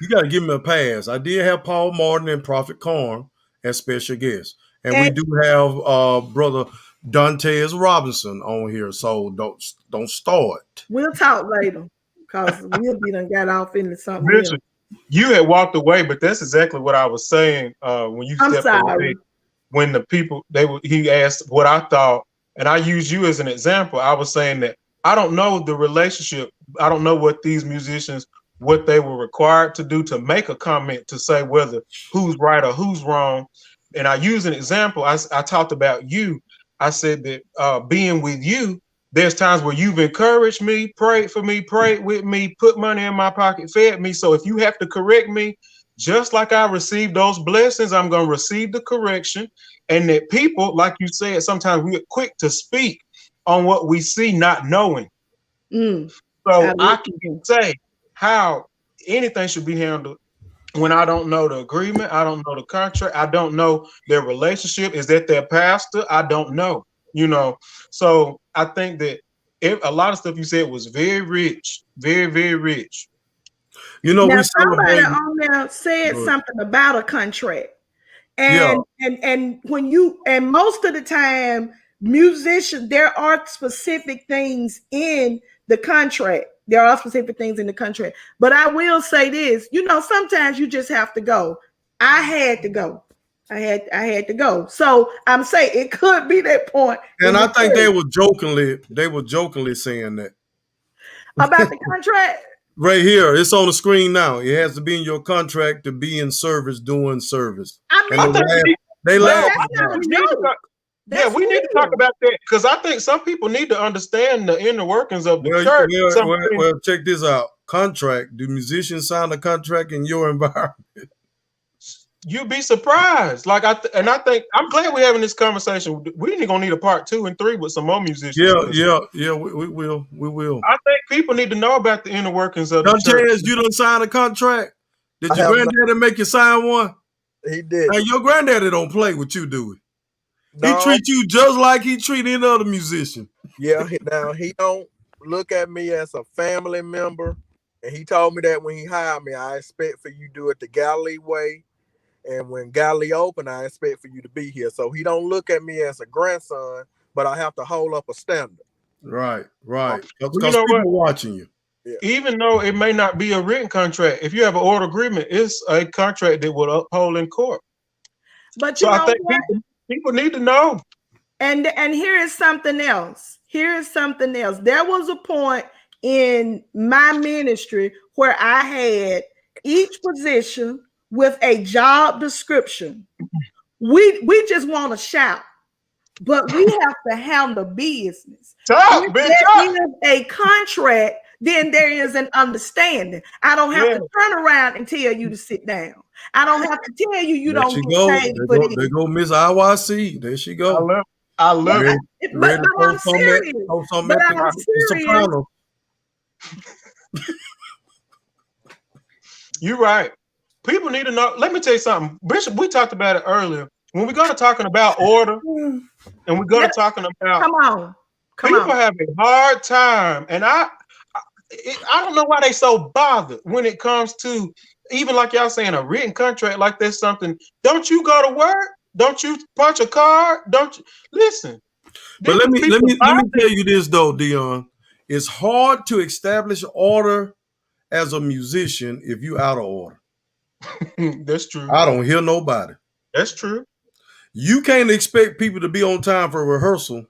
You got to give me a pass. I did have Paul Martin and Prophet Korn as special guests. And we do have brother Dantez Robinson on here, so don't start. We'll talk later because we'll be done got off into something Richard, else. you had walked away, but that's exactly what I was saying when you stepped away. When the people he asked what I thought, and I used you as an example. I was saying that I don't know the relationship. I don't know what these musicians, what they were required to do to make a comment to say whether who's right or who's wrong. And I use an example. I talked about you. I said that being with you, there's times where you've encouraged me, prayed for me, prayed with me, put money in my pocket, fed me. So if you have to correct me, just like I received those blessings, I'm going to receive the correction. And that people, like you said, sometimes we're quick to speak on what we see, not knowing. So I can say how anything should be handled when I don't know the agreement, I don't know the contract, I don't know their relationship. Is that their pastor? I don't know, So I think that a lot of stuff you said was very rich, very, very rich. Now, we somebody on there said something about a contract. And and most of the time, musicians, there are specific things in the contract. There are specific things in the contract. But I will say this, sometimes you just have to go. I had to go. I had to go. So I'm saying it could be that point. And I think they were jokingly saying that. About the contract? Right here. It's on the screen now. It has to be in your contract to be in service, doing service. They laugh. Yeah, we need to talk about that because I think some people need to understand the inner workings of the church. Well, check this out. Contract. Do musicians sign a contract in your environment? You'd be surprised. I think I'm glad we're having this conversation. We ain't gonna need a part 2 and 3 with some more musicians. Yeah. We will. I think people need to know about the inner workings of the church. You don't sign a contract. Did your granddaddy make you sign one? He did. Now, your granddaddy don't play with you, do he? No. He treat you just like he treat any other musician. Yeah, now he don't look at me as a family member. And he told me that when he hired me, I expect for you to do it the Galilee way. And when Galilee open, I expect for you to be here. So he don't look at me as a grandson, but I have to hold up a standard. Right. Because people watching you. Even though it may not be a written contract, if you have an order agreement, it's a contract that will uphold in court. But So you I know think what? people need to know. And here is something else. Here is something else. There was a point in my ministry where I had each position with a job description. We just want to shout, but we have to handle business. Talk, If bitch, there talk. is a contract, then there is an understanding. I don't have to turn around and tell you to sit down. I don't have to tell you you There don't she get go. paid for this. There go Miss IYC. There she go. I love Ready, it. ready to But I'm post something at, serious. post something But at I'm the serious. Sopranos. You're right. People need to know. Let me tell you something, Bishop. We talked about it earlier. When we go to talking about order, and we go to talking about Come people on. have a hard time, and I don't know why they so bothered when it comes to even like y'all saying a written contract like that's something. Don't you go to work? Don't you punch a card? Don't you listen? But let me tell you this though, Deon. It's hard to establish order as a musician if you out of order. That's true. I don't hear nobody. That's true. You can't expect people to be on time for rehearsal.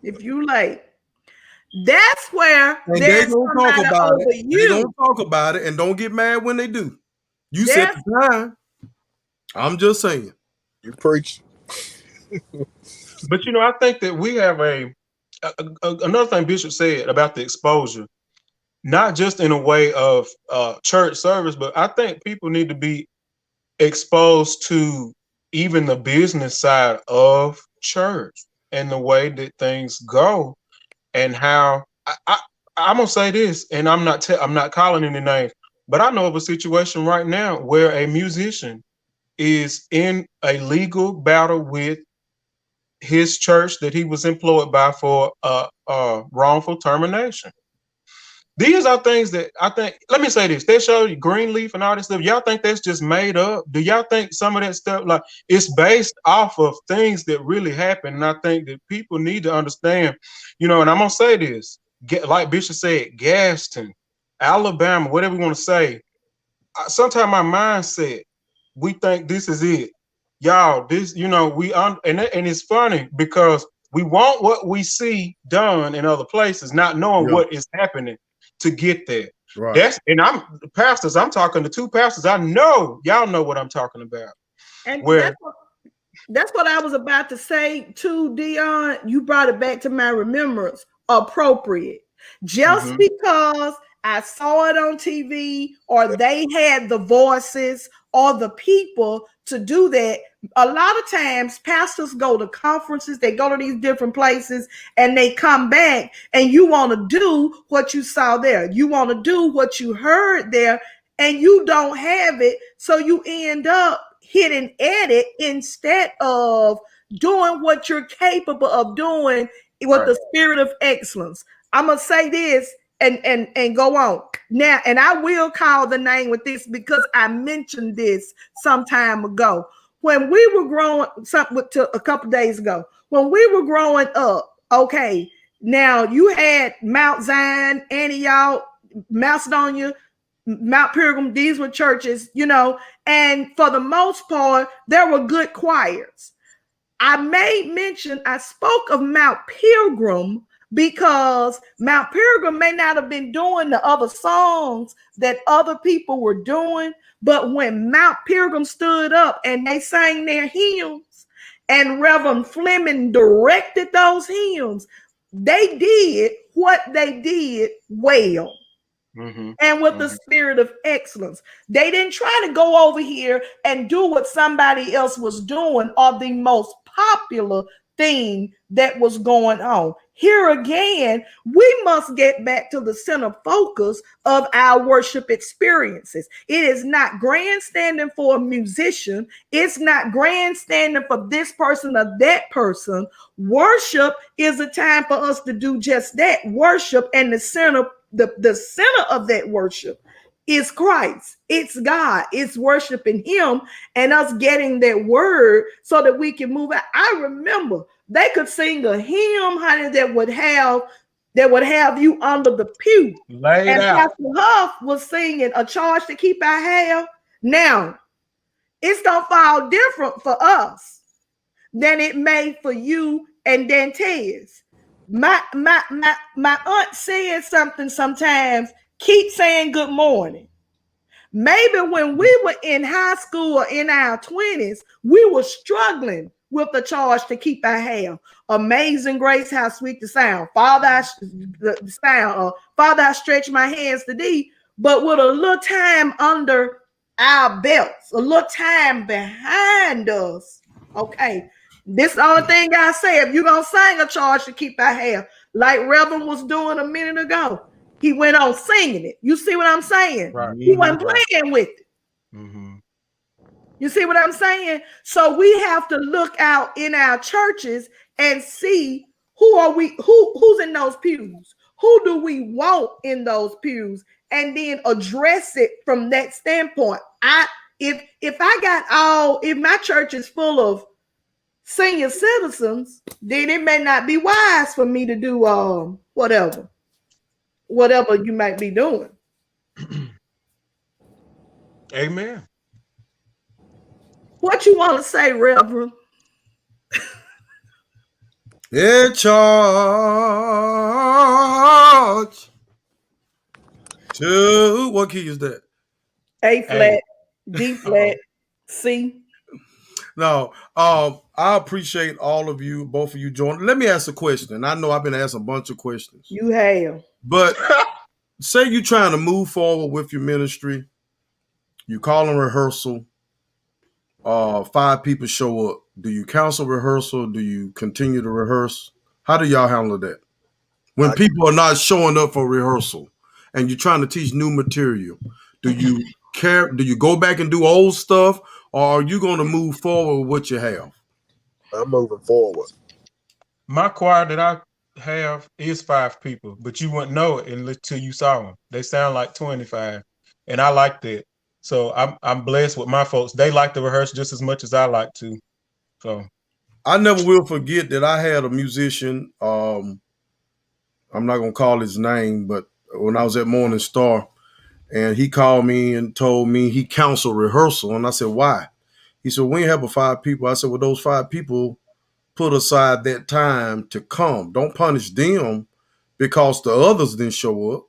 If you late, that's where And there's they gonna somebody talk about over it. you. They gonna talk about it and don't get mad when they do. You set the time. I'm just saying. You preach. But I think that we have another thing Bishop said about the exposure, not just in a way of church service, but I think people need to be exposed to even the business side of church and the way that things go and how I'm gonna say this, and I'm not calling any names, but I know of a situation right now where a musician is in a legal battle with his church that he was employed by for wrongful termination. These are things that I think, let me say this, they show you Greenleaf and all this stuff. Y'all think that's just made up? Do y'all think some of that stuff, like, it's based off of things that really happen? And I think that people need to understand, and I'm going to say this, like Bishop said, Gaston, Alabama, whatever you want to say, sometimes my mindset, we think this is it. Y'all, this, and it's funny because we want what we see done in other places, not knowing what is happening to get there. Right. I'm talking to two pastors. I know y'all know what I'm talking about. And that's what I was about to say too, Deon. You brought it back to my remembrance. Appropriate. Just because I saw it on TV or they had the voices or the people to do that. A lot of times pastors go to conferences, they go to these different places and they come back and you want to do what you saw there. You want to do what you heard there and you don't have it. So you end up hitting edit instead of doing what you're capable of doing with the spirit of excellence. I'm going to say this and go on now, and I will call the name with this because I mentioned this some time ago when we were growing a couple days ago when we were growing up. Okay, now you had Mount Zion, Antioch, Macedonia, Mount Pilgrim. These were churches, and for the most part, there were good choirs. I spoke of Mount Pilgrim because Mount Pilgrim may not have been doing the other songs that other people were doing, but when Mount Pilgrim stood up and they sang their hymns and Reverend Fleming directed those hymns, they did what they did well. And with the spirit of excellence. They didn't try to go over here and do what somebody else was doing or the most popular thing that was going on. Here again, we must get back to the center focus of our worship experiences. It is not grandstanding for a musician. It's not grandstanding for this person or that person. Worship is a time for us to do just that. Worship, and the center of that worship is Christ. It's God. It's worshiping him and us getting that word so that we can move out. I remember they could sing a hymn, honey, that would have that would have you under the pew. Laid And out. Pastor Huff was singing A Charge to Keep I Have. Now, it's gonna fall different for us than it may for you and Dantez. My aunt says something sometimes, keep saying good morning. Maybe when we were in high school or in our 20s, we were struggling with the charge to keep our hair. Amazing grace, how sweet the sound. Father, Father, I stretch my hands to thee. But with a little time under our belts, a little time behind us. Okay, this is the only thing I say. If you're gonna sing a charge to keep our hair, like Reverend was doing a minute ago, he went on singing it. You see what I'm saying? Right. He wasn't playing with it. Mm-hmm. You see what I'm saying? So we have to look out in our churches and see who's in those pews. Who do we want in those pews? And then address it from that standpoint. If my church is full of senior citizens, then it may not be wise for me to do whatever you might be doing. Amen. What you want to say, Reverend? A charge to what key is that? A flat, D flat, C. No, I appreciate all of you, both of you joining. Let me ask a question. I know I've been asked a bunch of questions. You have. But say you're trying to move forward with your ministry, you call a rehearsal, 5 people show up. Do you cancel rehearsal? Do you continue to rehearse? How do y'all handle that? When people are not showing up for rehearsal and you're trying to teach new material, do you care? Do you go back and do old stuff, or are you going to move forward with what you have? I'm moving forward. My choir that I have is 5 people, but you wouldn't know it until you saw them. They sound like 25, and I like that. So I'm blessed with my folks. They like to rehearse just as much as I like to. So I never will forget that I had a musician. I'm not gonna call his name, but when I was at Morning Star, and he called me and told me he canceled rehearsal, and I said, "Why?" He said, "We ain't have but 5 people." I said, "Well, those 5 people put aside that time to come. Don't punish them because the others didn't show up,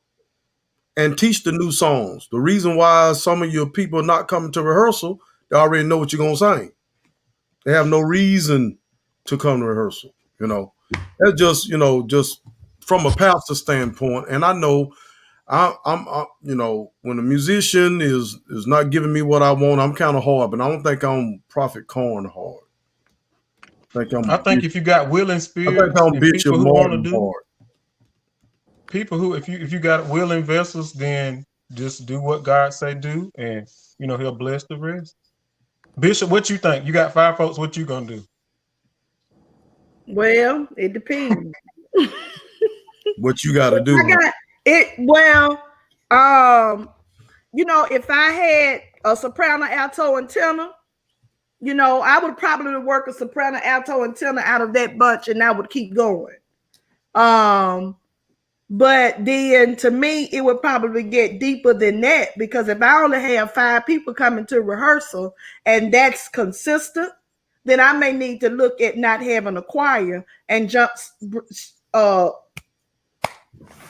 and teach the new songs. The reason why some of your people are not coming to rehearsal, they already know what you're gonna sing. They have no reason to come to rehearsal. That's just just from a pastor standpoint. And I know I'm when a musician is not giving me what I want, I'm kind of hard, but I don't think I'm Prophet Corn hard. I think if you got willing I spirits think I'm and Bishop people who want to Martin do, hard. people who if you got willing vessels, then just do what God say do, and He'll bless the rest. Bishop, what you think? You got 5 folks. What you gonna do? Well, it depends. What you got to do? I got it. Well, if I had a soprano, alto, and tenor, I would probably work a soprano, alto, and tenor out of that bunch, and I would keep going. But then to me, it would probably get deeper than that, because if I only have 5 people coming to rehearsal and that's consistent, then I may need to look at not having a choir and jump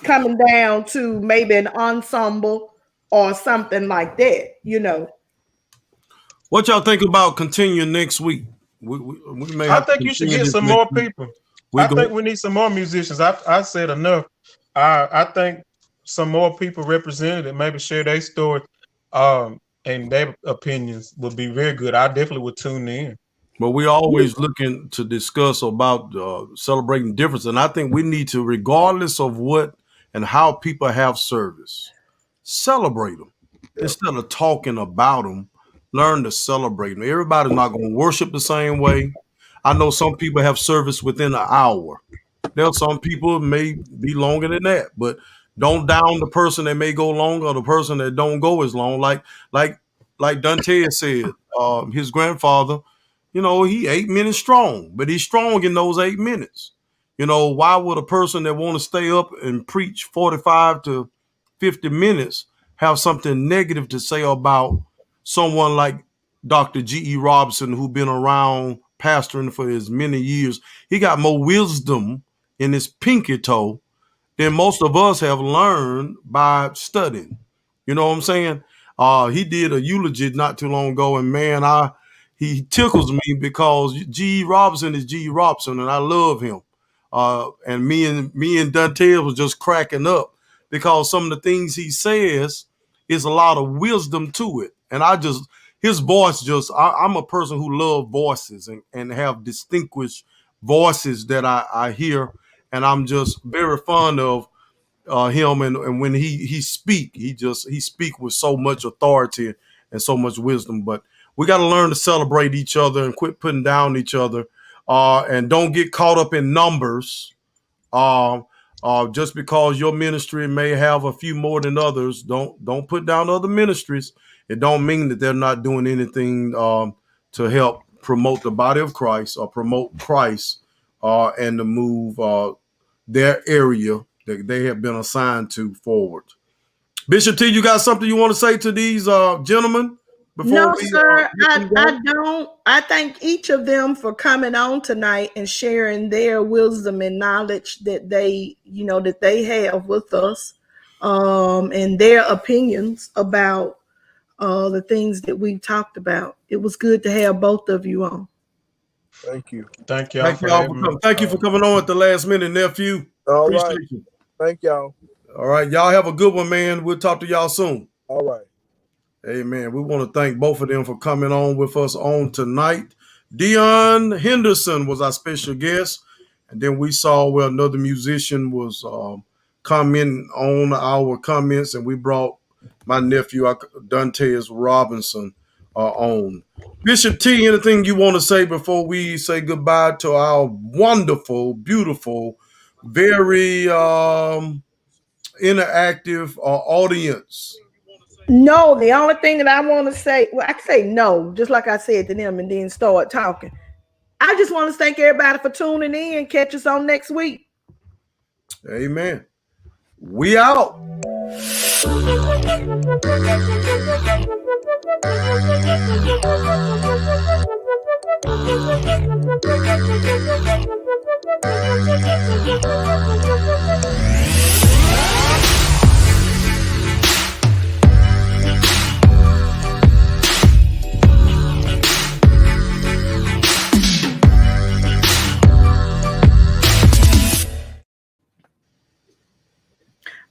coming down to maybe an ensemble or something like that, What y'all think about continuing next week? We may I have think to you should continue get this some next more week. people. I think we need some more musicians. I said enough. I think some more people represented and maybe share their story and their opinions would be very good. I definitely would tune in. But we're always looking to discuss about celebrating difference. And I think we need to, regardless of what and how people have service, celebrate them. Instead of talking about them, learn to celebrate them. Everybody's not going to worship the same way. I know some people have service within an hour. There are some people may be longer than that, but don't down the person that may go longer or the person that don't go as long. Like Dantez said, his grandfather, he 8 minutes strong, but he's strong in those 8 minutes. You know, why would a person that want to stay up and preach 45 to 50 minutes have something negative to say about someone like Dr. G.E. Robinson, who's been around pastoring for as many years? He got more wisdom in his pinky toe than most of us have learned by studying. You know what I'm saying? He did a eulogy not too long ago, and man, he tickles me because G. Robinson is G. Robinson, and I love him. And me and Dantez was just cracking up because some of the things he says is a lot of wisdom to it, and his voice I'm a person who love voices and have distinguished voices that I hear, and I'm just very fond of him. And when he speak with so much authority and so much wisdom. But we got to learn to celebrate each other and quit putting down each other, and don't get caught up in numbers. Just because your ministry may have a few more than others, don't put down other ministries. It don't mean that they're not doing anything to help promote the body of Christ or promote Christ, and to move their area that they have been assigned to forward. Bishop T, you got something you want to say to these gentlemen before No, we sir, let them go? I don't. I thank each of them for coming on tonight and sharing their wisdom and knowledge that they have with us, and their opinions about the things that we've talked about. It was good to have both of you on. Thank you. Thank y'all Thank for y'all having for me. coming. Thank you for coming on at the last minute, nephew. All Appreciate right. you. Thank y'all. All right, y'all have a good one, man. We'll talk to y'all soon. All right. Amen. We want to thank both of them for coming on with us on tonight. Deon Henderson was our special guest. And then we saw where another musician was commenting on our comments, and we brought my nephew, Dantez Robinson, on. Bishop T, anything you want to say before we say goodbye to our wonderful, beautiful, very interactive audience? No, the only thing that I want to say, well, I can say no, just like I said to them, and then start talking. I just want to thank everybody for tuning in. Catch us on next week. Amen. We out.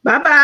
Bye-bye.